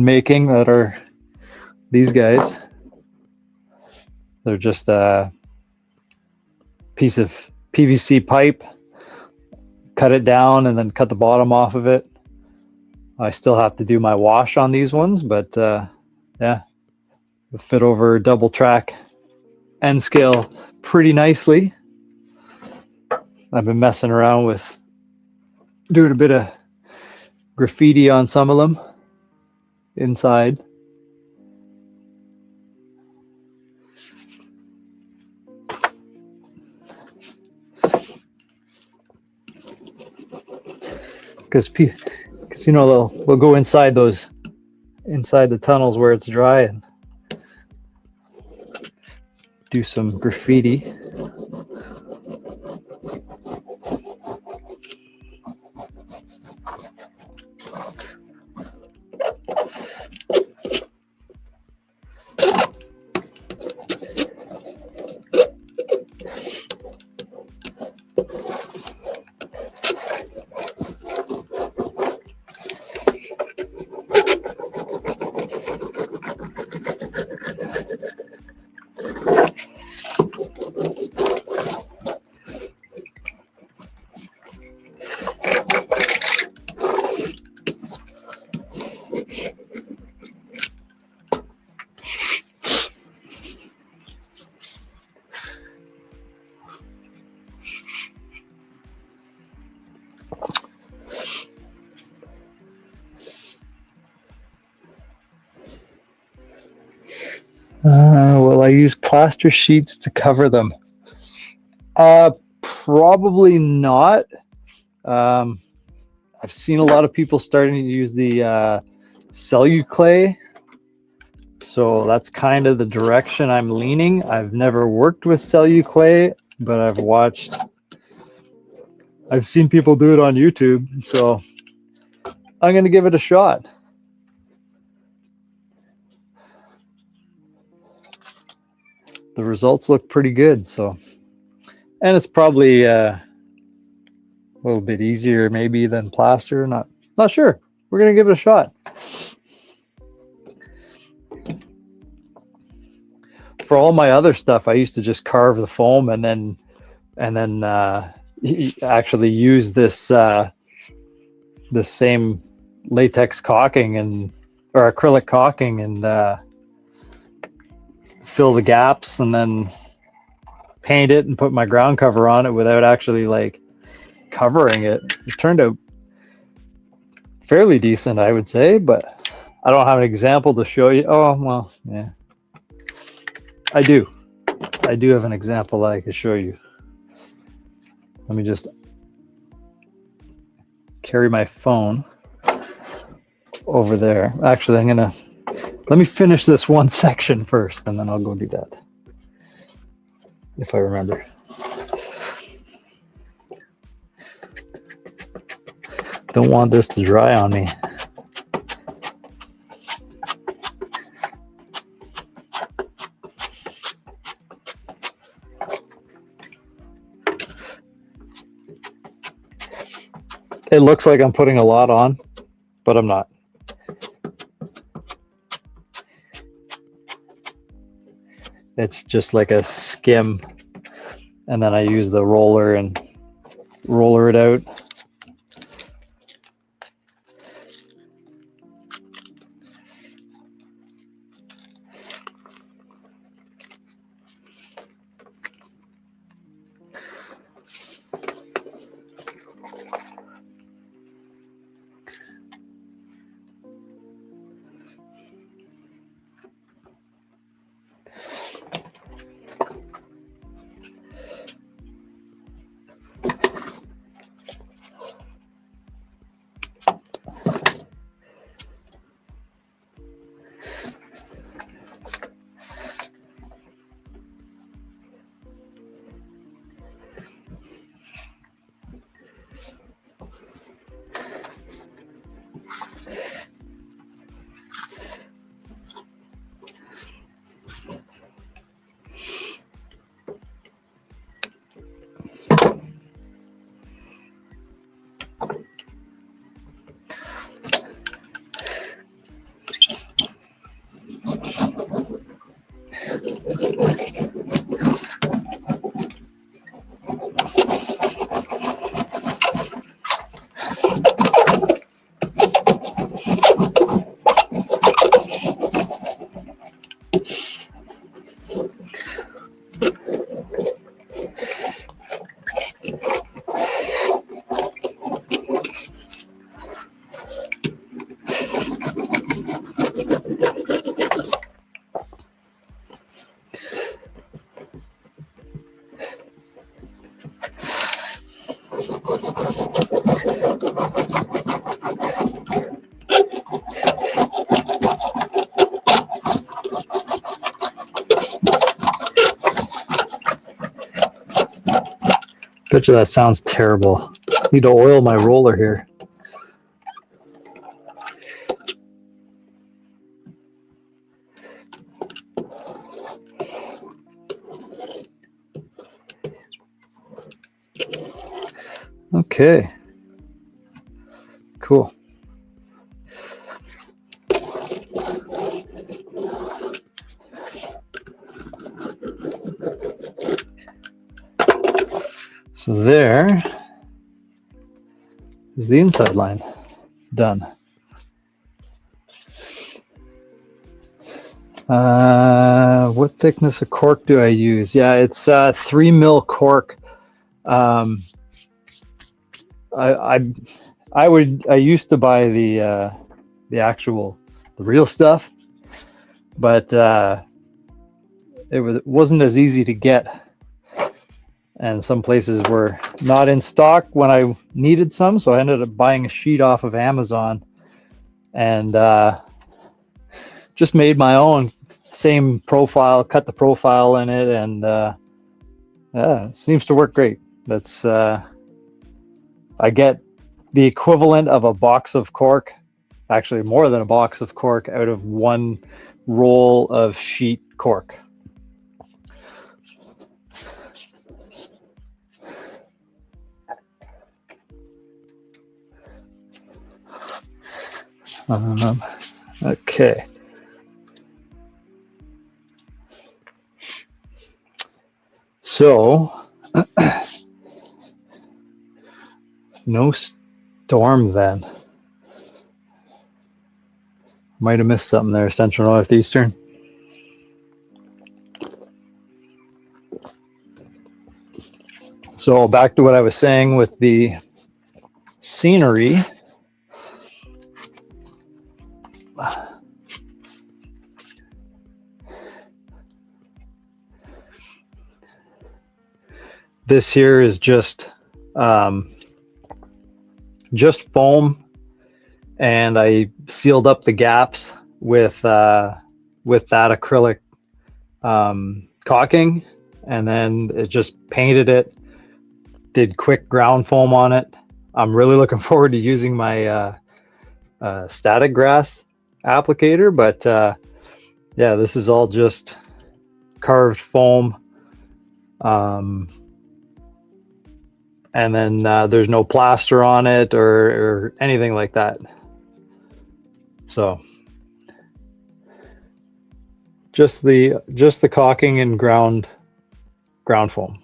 making that are these guys. They're just a piece of PVC pipe, cut it down and then cut the bottom off of it. I still have to do my wash on these ones, but yeah, fit over double track end scale pretty nicely. I've been messing around with doing a bit of graffiti on some of them inside. Because you know they'll go inside the tunnels where it's dry and do some graffiti. Will I use plaster sheets to cover them? Probably not. I've seen a lot of people starting to use the Celluclay, so that's kind of the direction I'm leaning. I've never worked with Celluclay, but I've seen people do it on YouTube, so I'm going to give it a shot. The results look pretty good, so, and it's probably a little bit easier maybe than plaster. Not sure. We're gonna give it a shot. For all my other stuff, I used to just carve the foam and then actually use this same latex caulking or acrylic caulking and fill the gaps and then paint it and put my ground cover on it without actually like covering it. It turned out fairly decent, I would say, but I don't have an example to show you. Oh, well, yeah. I do have an example I could show you. Let me just carry my phone over there. Actually, let me finish this one section first, and then I'll go do that, if I remember. Don't want this to dry on me. It looks like I'm putting a lot on, but I'm not. It's just like a skim, and then I use the roller and roller it out. Bet you that sounds terrible. Need to oil my roller here. Okay. Cool. So there is the inside line done. What thickness of cork do I use? Yeah, it's 3 mil cork. I used to buy the real stuff, but it wasn't as easy to get. And some places were not in stock when I needed some, so I ended up buying a sheet off of Amazon and just made my own, same profile, cut the profile in it, and yeah, it seems to work great. That's I get the equivalent of a box of cork, actually more than a box of cork, out of one roll of sheet cork. Okay. So, no storm then. Might have missed something there, Central Northeastern. So back to what I was saying with the scenery. This here is just foam, and I sealed up the gaps with that acrylic caulking, and then it just painted it, did quick ground foam on it. I'm really looking forward to using my static grass applicator, but yeah, this is all just carved foam. and then there's no plaster on it or anything like that. So just the caulking and ground foam.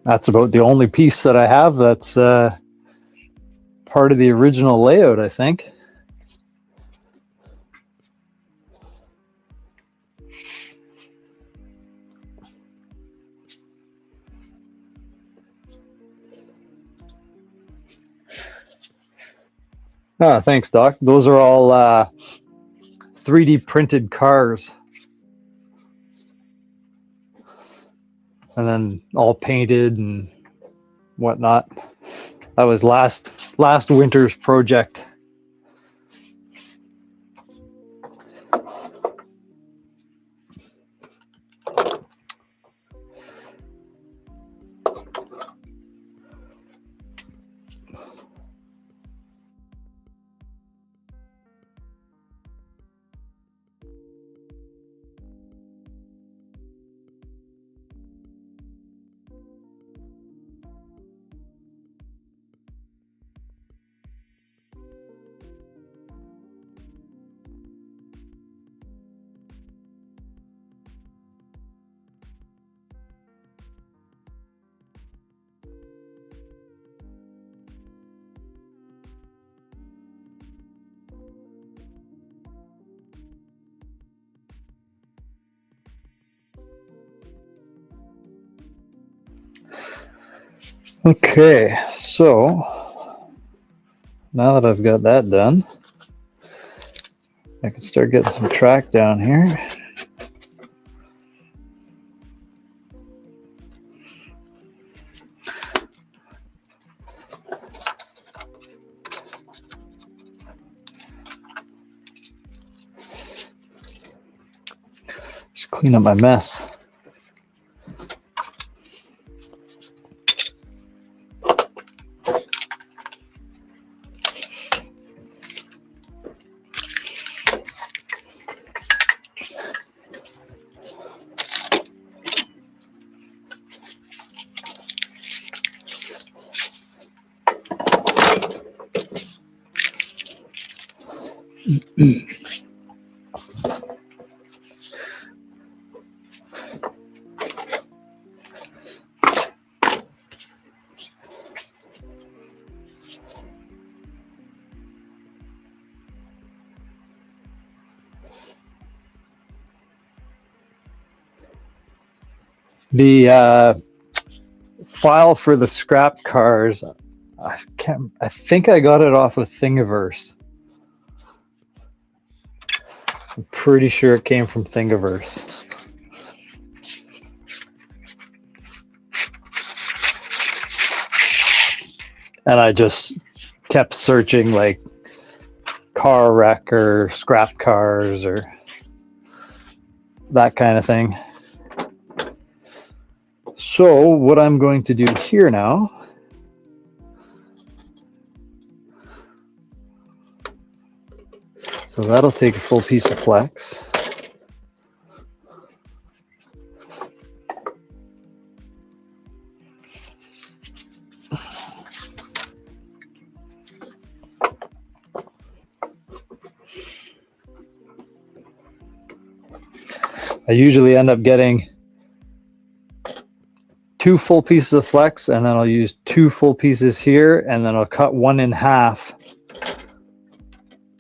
That's about the only piece that I have that's part of the original layout, I think. Ah, thanks, Doc. Those are all 3D printed cars. And then all painted and whatnot. That was last winter's project. Okay, so now that I've got that done, I can start getting some track down here. Just clean up my mess. The file for the scrap cars, I think I got it off of Thingiverse. I'm pretty sure it came from Thingiverse. And I just kept searching like car wreck or scrap cars or that kind of thing. So what I'm going to do here now so that'll take a full piece of flex. I usually end up getting 2 full pieces of flex, and then I'll use 2 full pieces here, and then I'll cut one in half,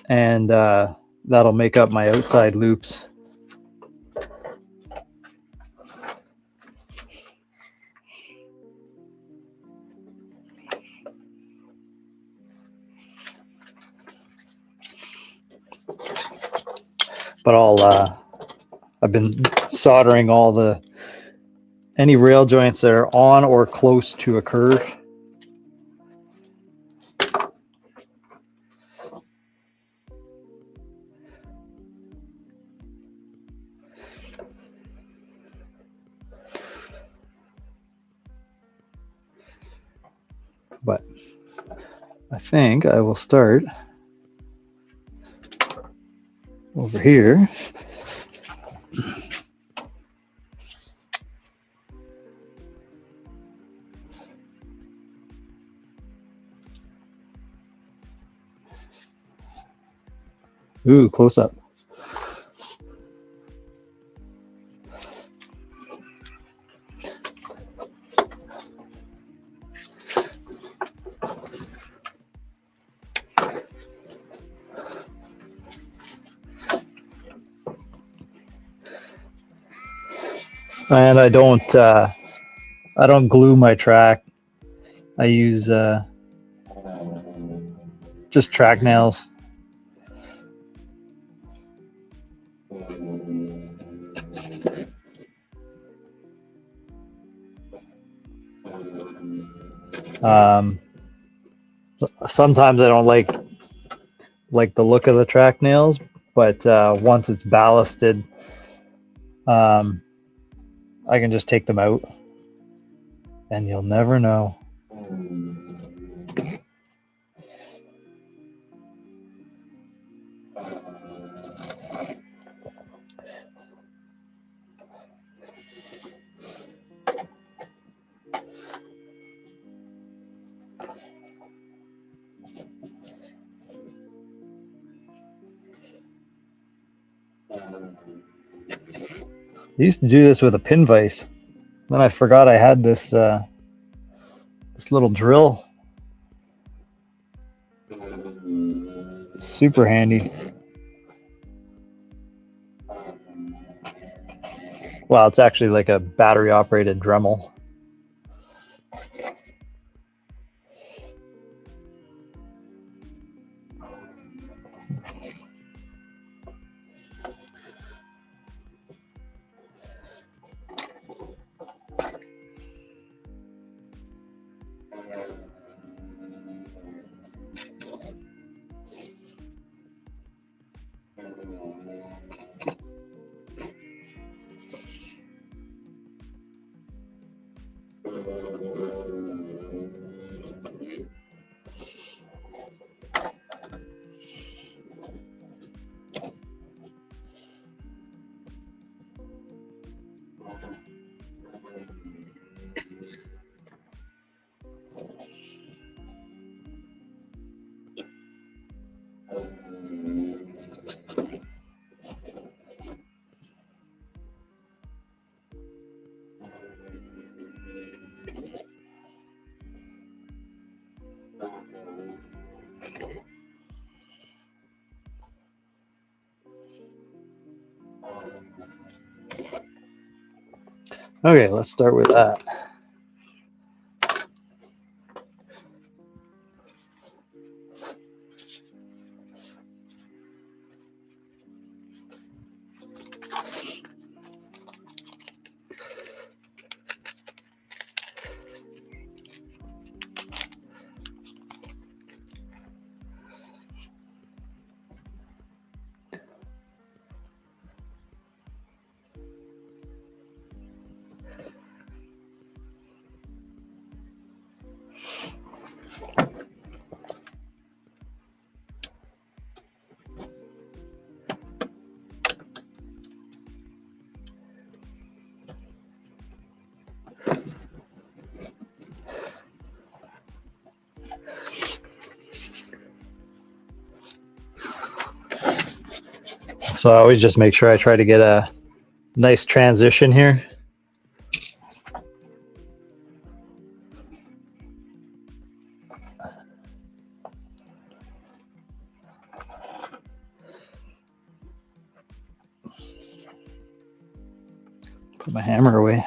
and that'll make up my outside loops. But I've been soldering all any rail joints that are on or close to a curve. But think I will start over here. Ooh, close up. And I don't glue my track. I use just track nails. Sometimes I don't like the look of the track nails, but once it's ballasted, I can just take them out, and you'll never know. I used to do this with a pin vise. Then I forgot I had this this little drill. It's super handy. Well, it's actually like a battery operated Dremel. Okay, let's start with that. So I always just make sure I try to get a nice transition here. Put my hammer away.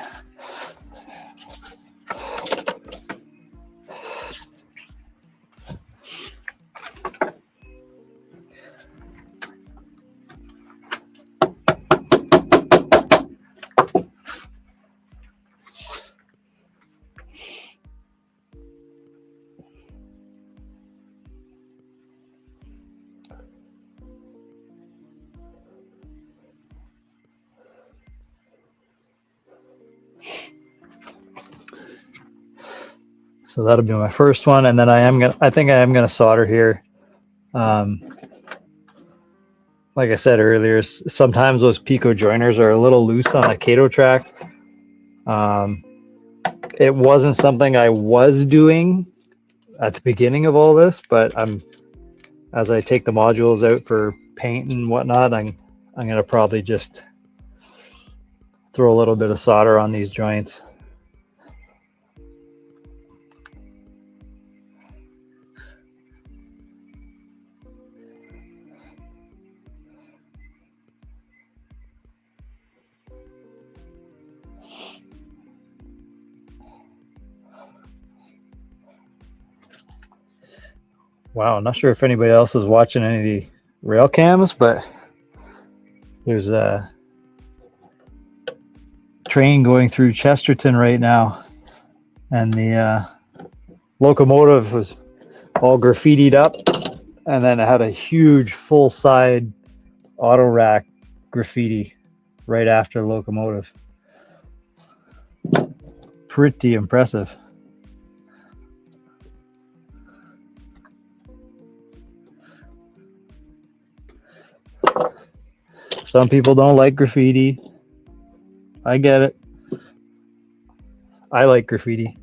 So that'll be my first one, and then I think I am gonna solder here. Like I said earlier, sometimes those Pico joiners are a little loose on a Kato track. It wasn't something I was doing at the beginning of all this, but as I take the modules out for paint and whatnot, I'm gonna probably just throw a little bit of solder on these joints. Wow, I'm not sure if anybody else is watching any of the rail cams, but there's a train going through Chesterton right now, and the locomotive was all graffitied up, and then it had a huge full side auto rack graffiti right after the locomotive. Pretty impressive. Some people don't like graffiti. I get it. I like graffiti.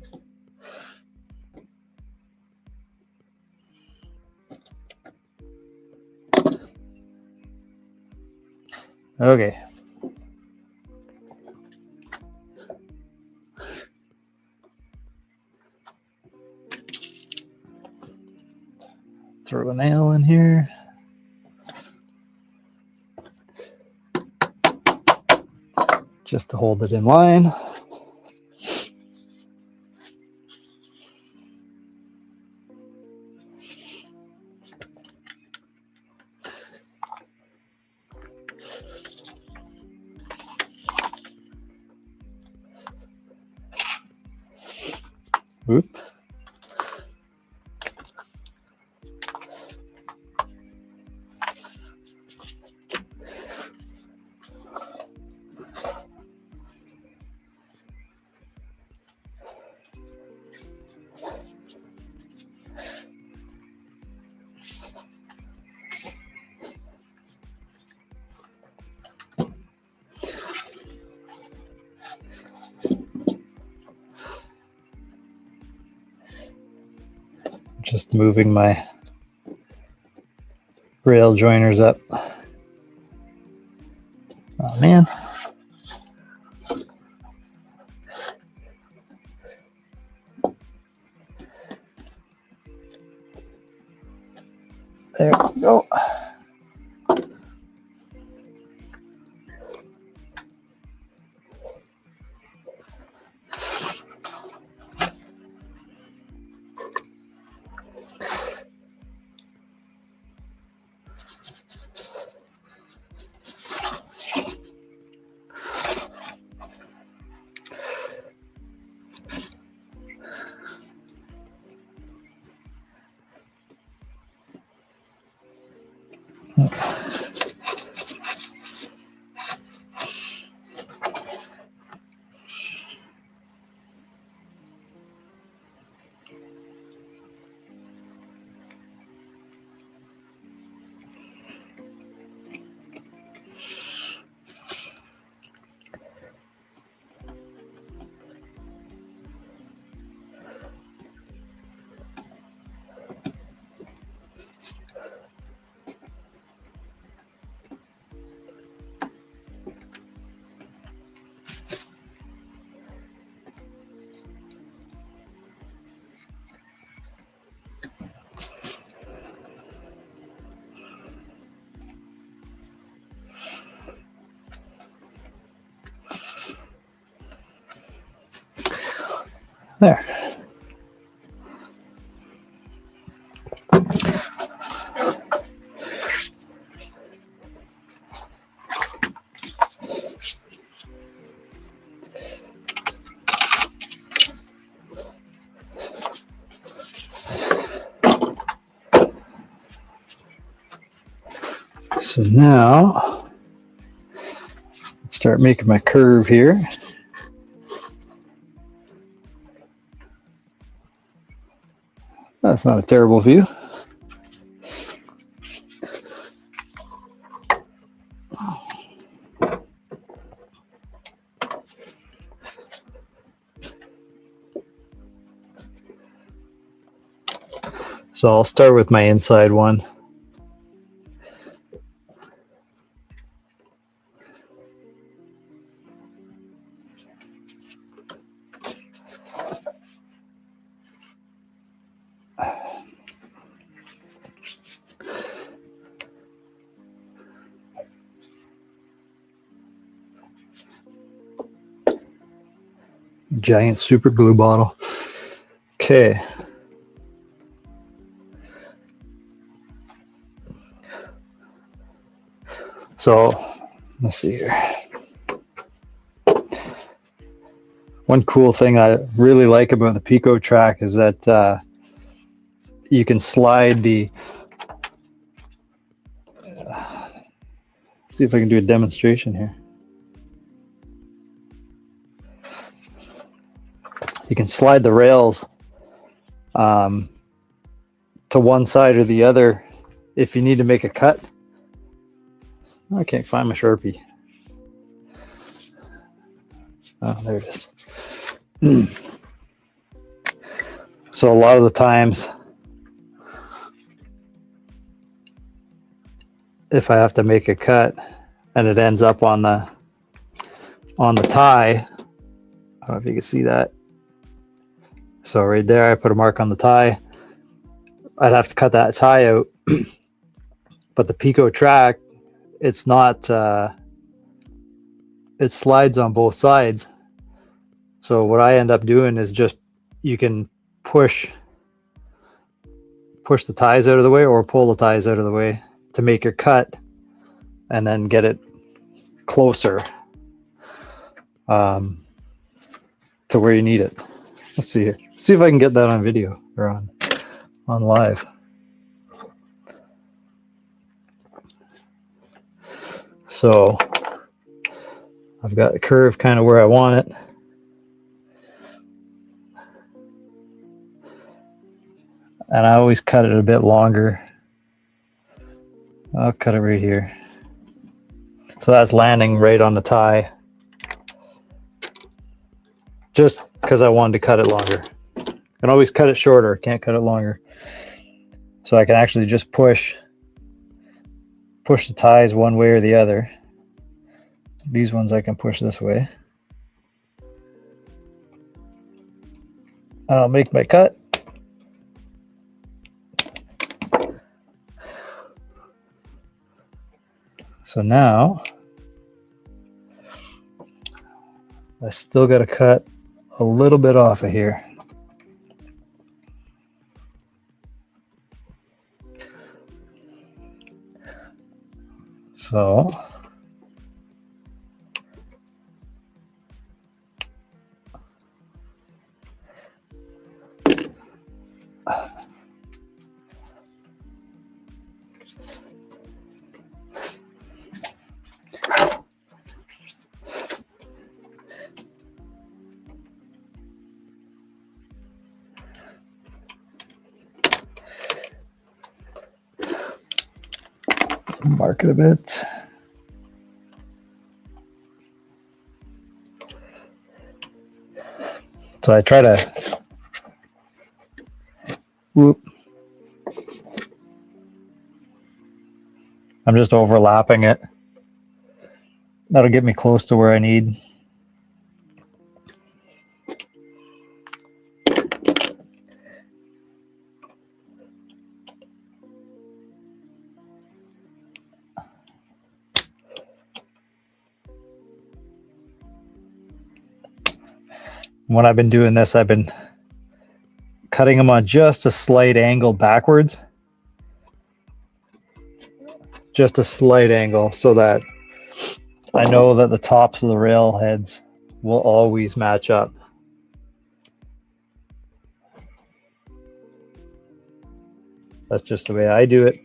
Okay. Throw a nail in here. Just to hold it in line. Oop. Just moving my rail joiners up. Oh man. There we go. There. So now, let's start making my curve here. That's not a terrible view. So I'll start with my inside one. Giant super glue bottle. Okay. So let's see here. One cool thing I really like about the Pico Track is that you can slide the. See if I can do a demonstration here. You can slide the rails to one side or the other if you need to make a cut. I can't find my Sharpie. Oh, there it is. So a lot of the times, if I have to make a cut and it ends up on the tie, I don't know if you can see that. So right there, I put a mark on the tie. I'd have to cut that tie out. But the Pico Track, it's not, it slides on both sides. So what I end up doing is just, you can push the ties out of the way or pull the ties out of the way to make your cut and then get it closer to where you need it. Let's see here. See if I can get that on video or on live. So I've got the curve kind of where I want it. And I always cut it a bit longer. I'll cut it right here. So that's landing right on the tie. Just because I wanted to cut it longer. I can always cut it shorter, can't cut it longer. So I can actually just push the ties one way or the other. These ones I can push this way. And I'll make my cut. So now I still got to cut a little bit off of here. So mark it a bit. So I try to I'm just overlapping it. That'll get me close to where I need. When I've been doing this, I've been cutting them on just a slight angle backwards. Just a slight angle so that I know that the tops of the rail heads will always match up. That's just the way I do it.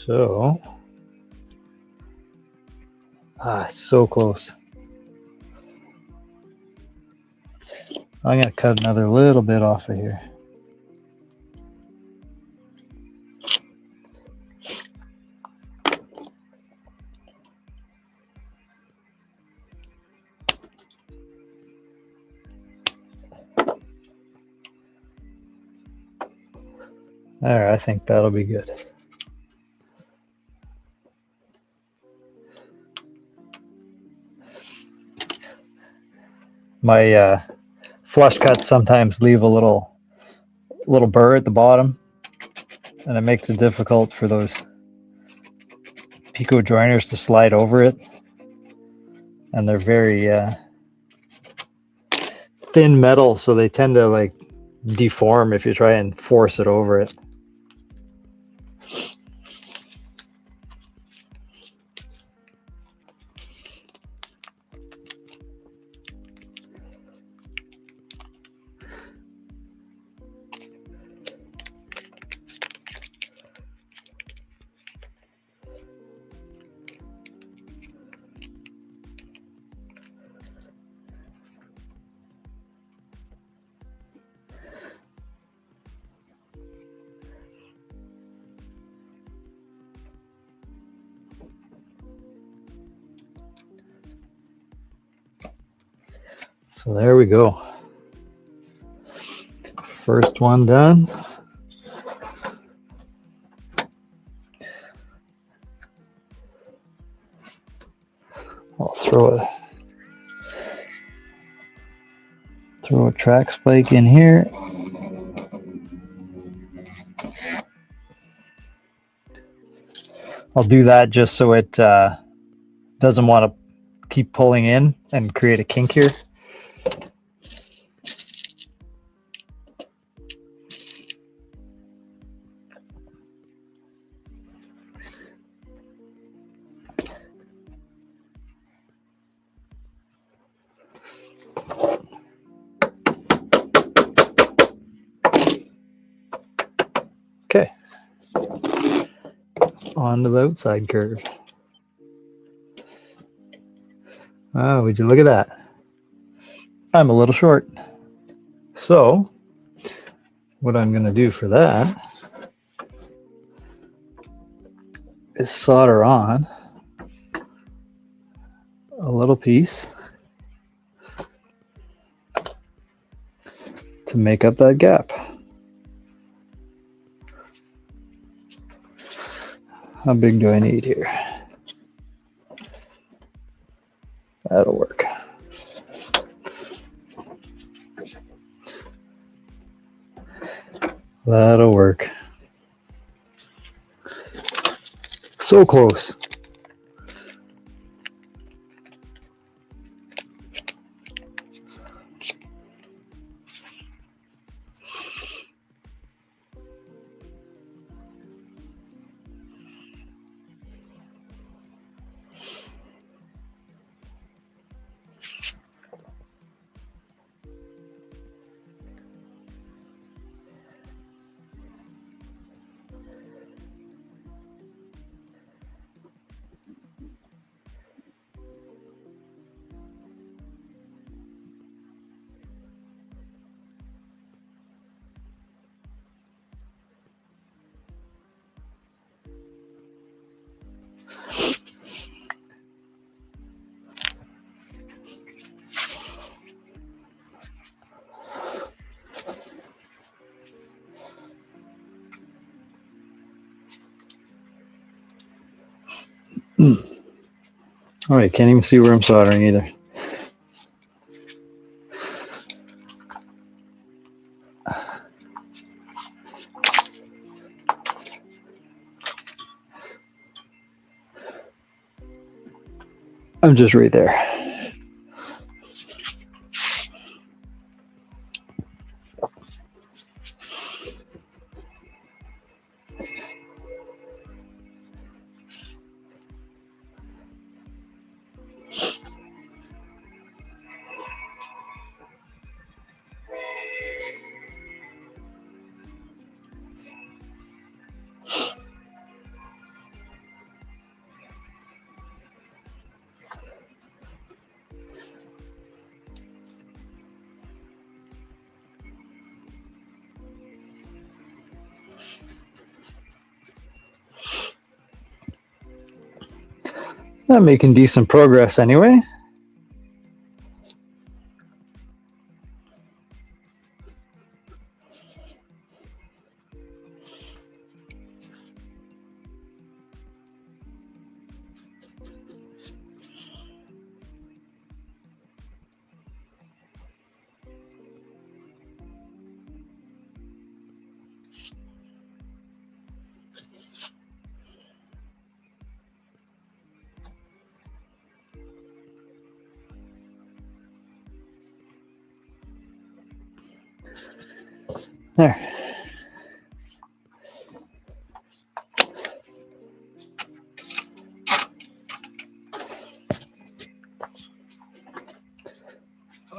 So, so close. I'm going to cut another little bit off of here. There, I think that'll be good. My flush cuts sometimes leave a little burr at the bottom, and it makes it difficult for those Pico joiners to slide over it. And they're very thin metal, so they tend to like deform if you try and force it over it. So there we go. First one done. I'll throw a track spike in here. I'll do that just so it doesn't want to keep pulling in and create a kink here. Okay, on to the outside curve. Oh, would you look at that? I'm a little short. So what I'm going to do for that is solder on a little piece to make up that gap. How big do I need here? That'll work. That'll work. So close. All right, can't even see where I'm soldering either. I'm just right there. I'm making decent progress anyway. There.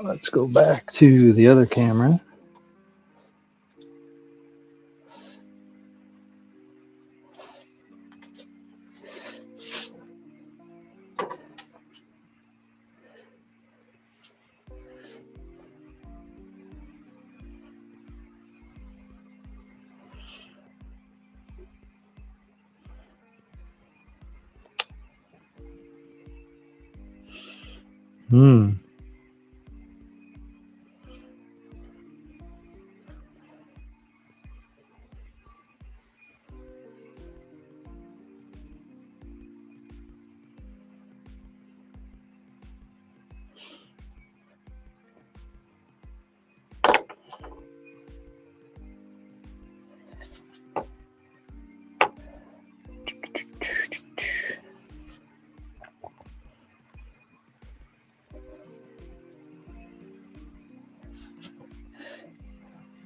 Let's go back to the other camera. Hmm.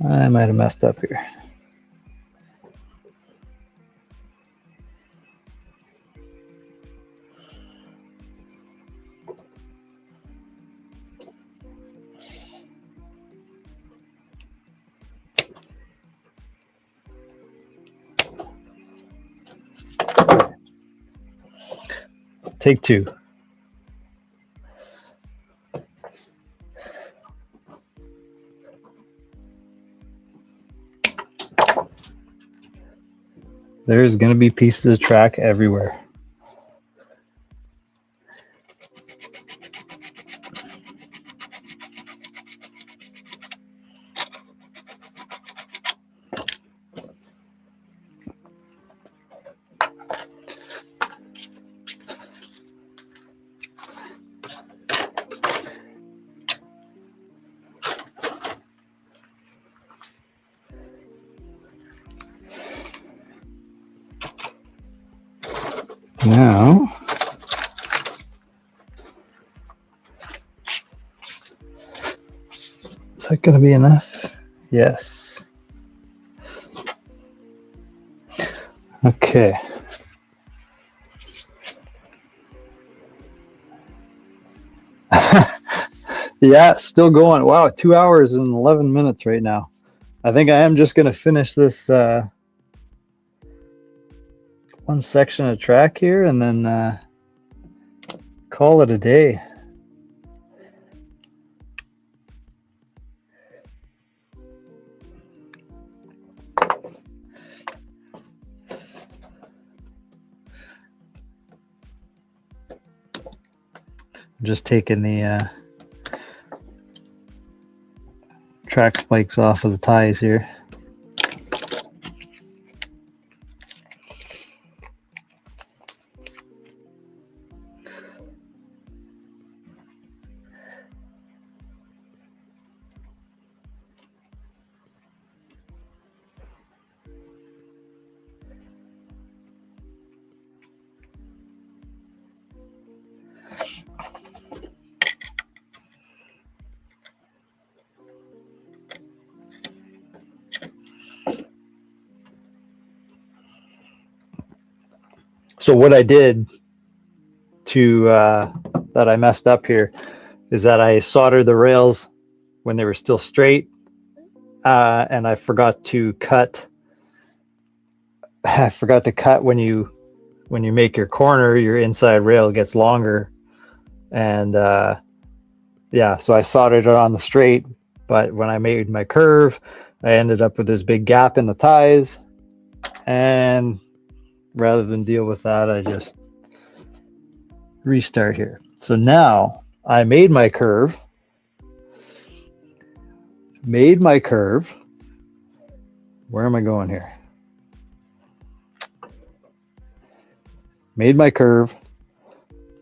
I might have messed up here. Take two. There's going to be pieces of track everywhere. Now, is that going to be enough? Yes. Okay. Yeah, still going. Wow, 2 hours and 11 minutes right now. I think I am just going to finish this one section of track here and then call it a day. Just taking the track spikes off of the ties here. So what I did to that I messed up here is that I soldered the rails when they were still straight, and I forgot to cut. I forgot to cut when you make your corner, your inside rail gets longer, and yeah, so I soldered it on the straight, but when I made my curve, I ended up with this big gap in the ties, and rather than deal with that, I just restart here. So now I made my curve. Where am I going here? Made my curve.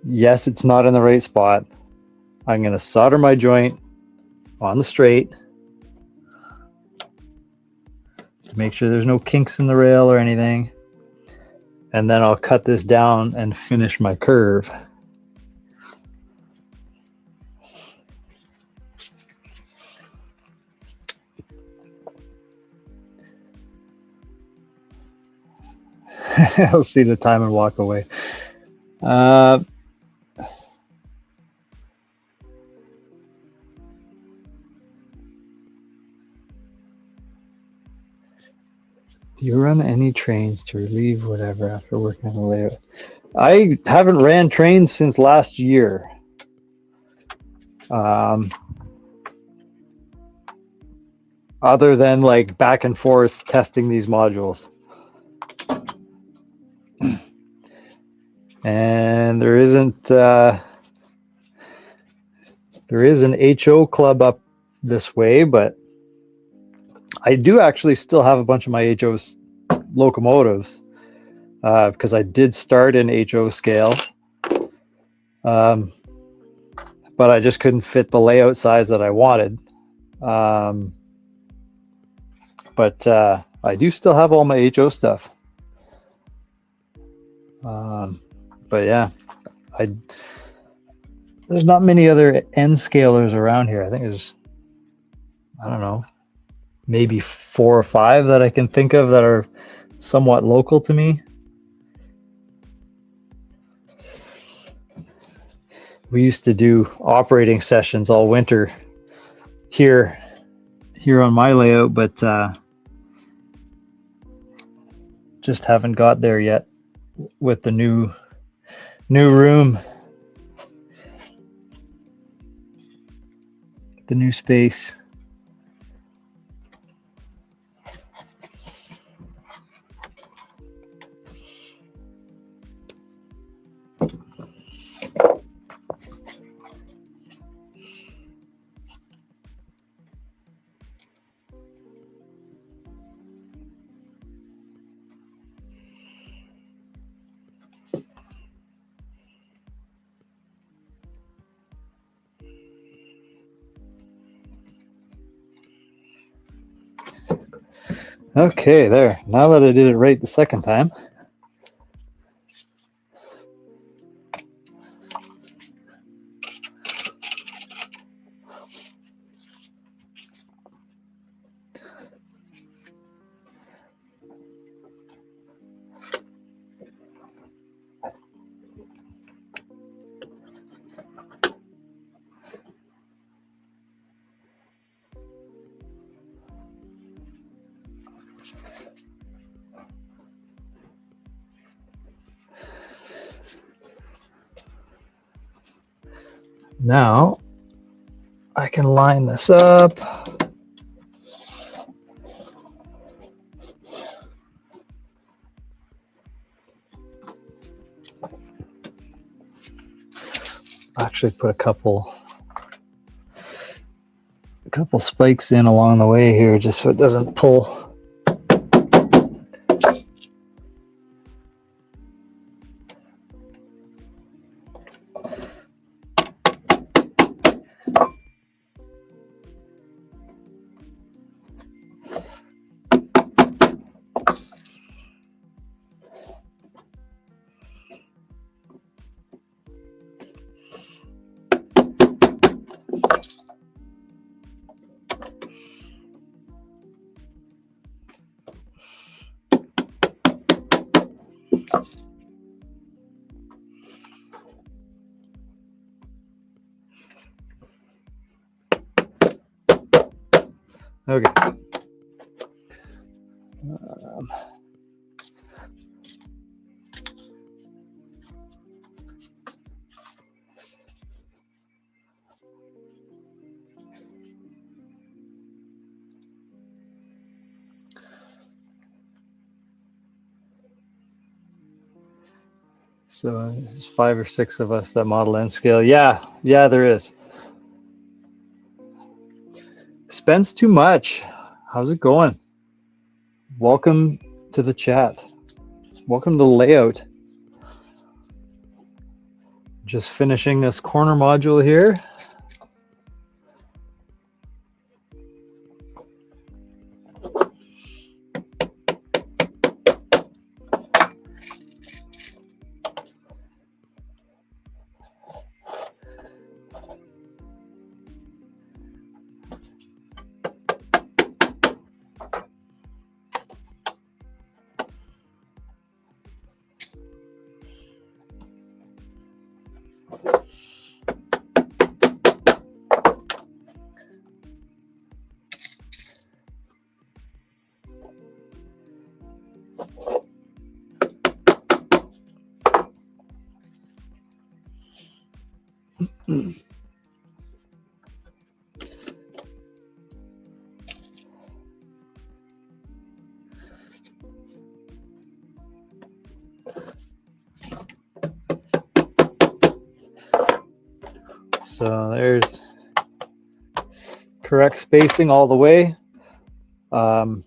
Yes, it's not in the right spot. I'm going to solder my joint on the straight to make sure there's no kinks in the rail or anything. And then I'll cut this down and finish my curve. I'll see the time and walk away. Do you run any trains to relieve whatever after working on the layout? I haven't ran trains since last year. Other than like back and forth testing these modules. And there is an HO club up this way, but I do actually still have a bunch of my HO locomotives because I did start in HO scale, but I just couldn't fit the layout size that I wanted. But I do still have all my HO stuff. But yeah, there's not many other N scalers around here. I think there's, I don't know, maybe 4 or 5 that I can think of that are somewhat local to me. We used to do operating sessions all winter here on my layout, but just haven't got there yet with the new room, the new space. Okay, there. Now that I did it right the second time. Now I can line this up. Actually put a couple spikes in along the way here just so it doesn't pull. Okay. So there's 5 or 6 of us that model N scale. Yeah, there is. Spends too much. How's it going? Welcome to the chat. Welcome to Layout. Just finishing this corner module here. So there's correct spacing all the way. I've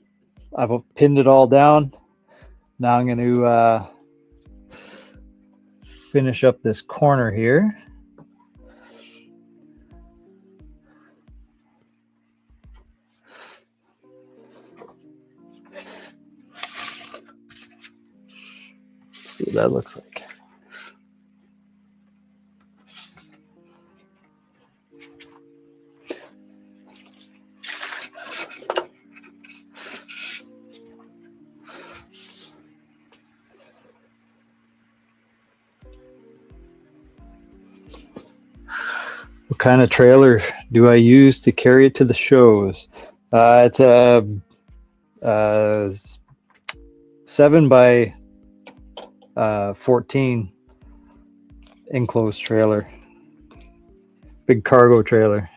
pinned it all down. Now I'm going to finish up this corner here. See what that looks like. What kind of trailer do I use to carry it to the shows? It's a 7 by 14 enclosed trailer, big cargo trailer,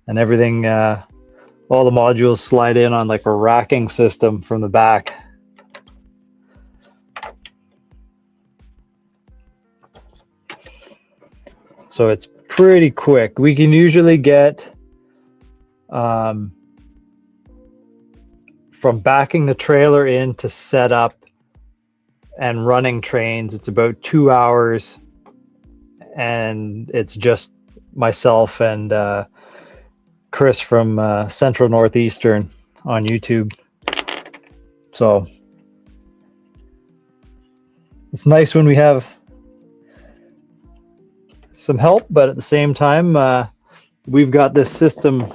and everything. All the modules slide in on like a racking system from the back. So it's pretty quick. We can usually get from backing the trailer in to set up and running trains, it's about 2 hours, and it's just myself and Chris from Central Northeastern on YouTube. So it's nice when we have some help, but at the same time, we've got this system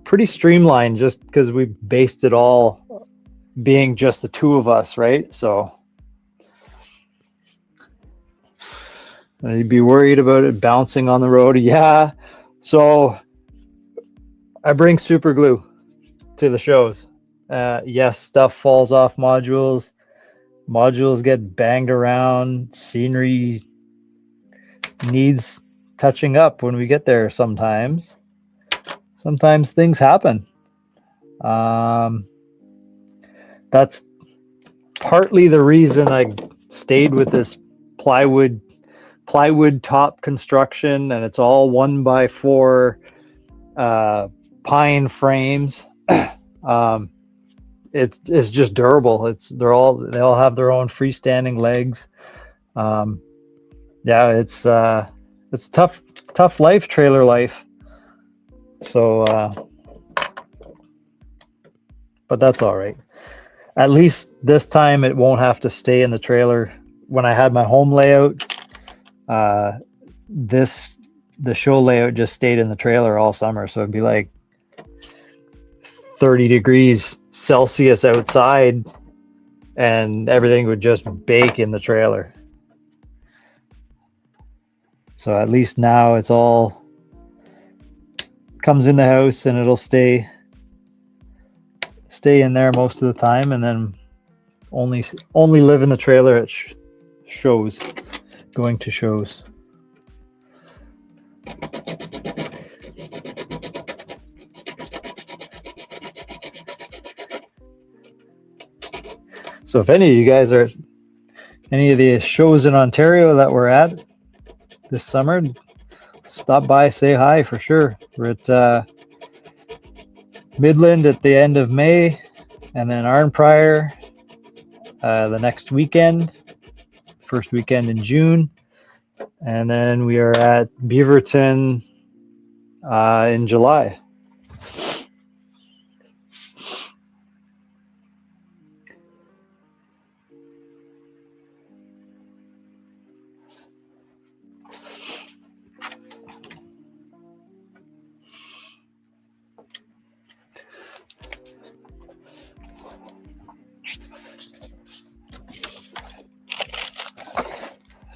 pretty streamlined just because we based it all being just the 2 of us, right? So you'd be worried about it bouncing on the road. Yeah. So I bring super glue to the shows. Yes, stuff falls off modules. Modules get banged around. Scenery needs touching up when we get there sometimes. Sometimes things happen. That's partly the reason I stayed with this plywood top construction, and it's all 1x4 pine frames. It's just durable. They all have their own freestanding legs. Yeah, it's tough life, trailer life. So but that's all right. At least this time it won't have to stay in the trailer. When I had my home layout, the show layout just stayed in the trailer all summer, so it'd be like 30 degrees Celsius outside and everything would just bake in the trailer. So at least now it's all comes in the house and it'll stay in there most of the time, and then only live in the trailer at shows, going to shows. So if any of you guys are any of the shows in Ontario that we're at this summer, stop by, say hi for sure. We're at Midland at the end of May, and then Arnprior the next weekend, first weekend in June, and then we are at Beaverton in July.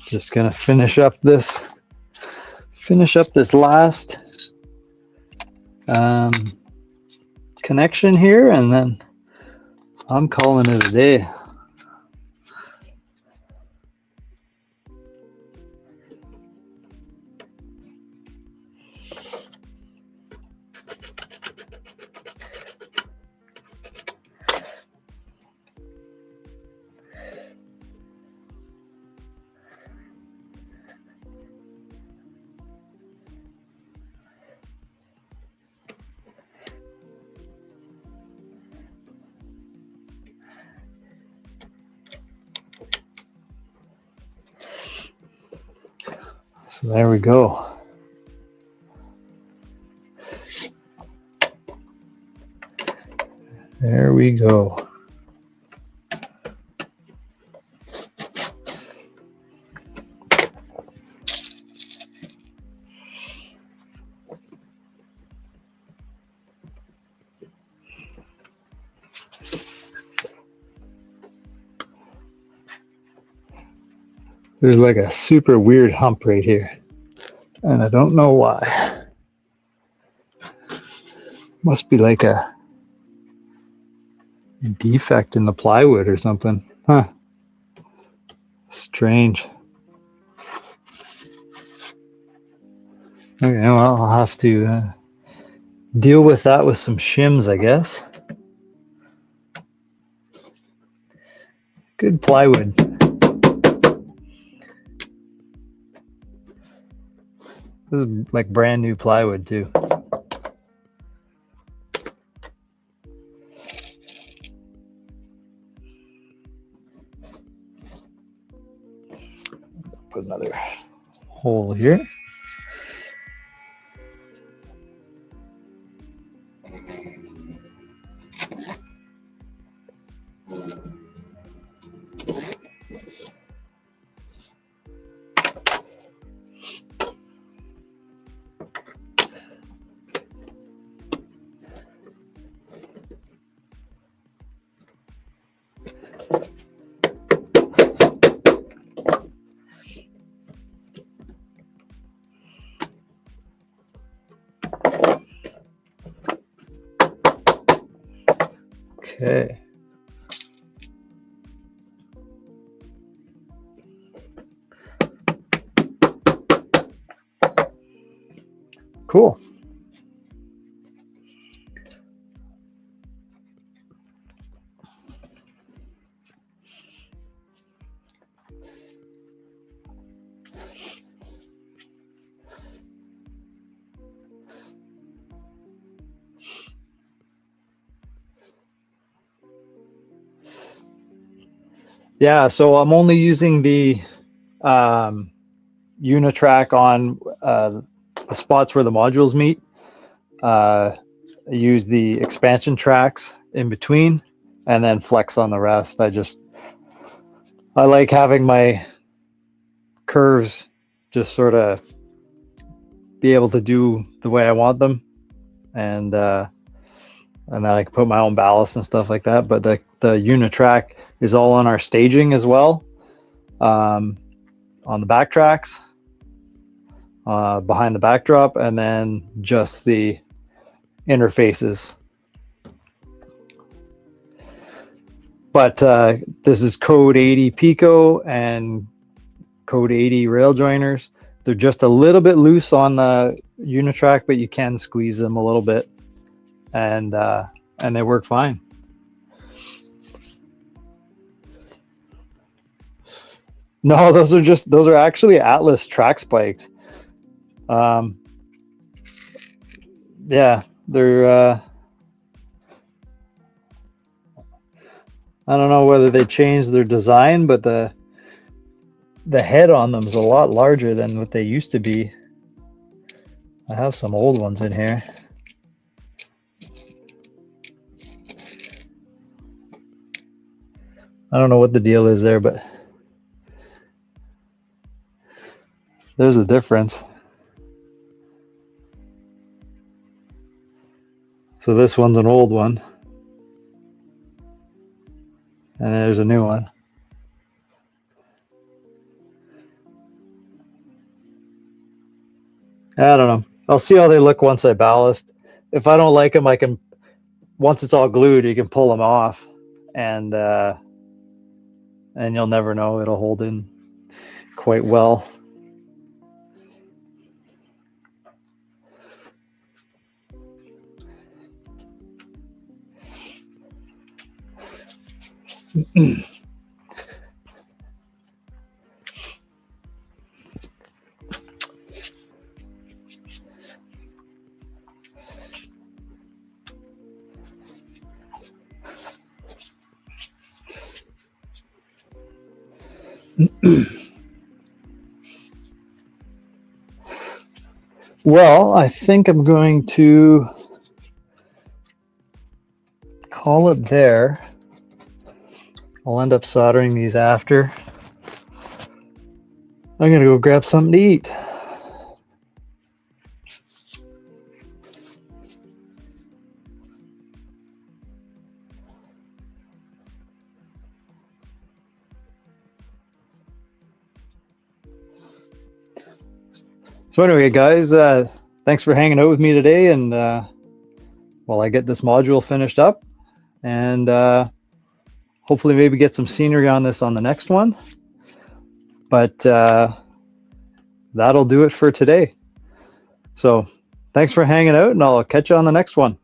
Just gonna finish up this last connection here, and then I'm calling it a day. So there we go. There we go. There's like a super weird hump right here, and I don't know why. Must be like a defect in the plywood or something. Huh. Strange. Okay, well, I'll have to deal with that with some shims, I guess. Good plywood. This is like brand new plywood too. Put another hole here. Okay. Cool. Yeah, so I'm only using the Unitrack on the spots where the modules meet. I use the expansion tracks in between, and then flex on the rest. I like having my curves just sort of be able to do the way I want them, and then I can put my own ballast and stuff like that. But the Unitrack is all on our staging as well, on the back tracks, behind the backdrop, and then just the interfaces. But this is code 80 Pico and code 80 rail joiners. They're just a little bit loose on the Unitrack, but you can squeeze them a little bit, and they work fine. No, those are actually Atlas track spikes. Um, yeah, they're I don't know whether they changed their design, but the head on them is a lot larger than what they used to be. I have some old ones in here. I don't know what the deal is there, but there's a difference. So this one's an old one, and there's a new one. I don't know. I'll see how they look once I ballast. If I don't like them, I can, once it's all glued, you can pull them off, and you'll never know. It'll hold in quite well. Well, I think I'm going to call it there. I'll end up soldering these after. I'm gonna go grab something to eat. So anyway, guys, thanks for hanging out with me today, and while I get this module finished up, and hopefully maybe get some scenery on this on the next one. But that'll do it for today. So thanks for hanging out, and I'll catch you on the next one.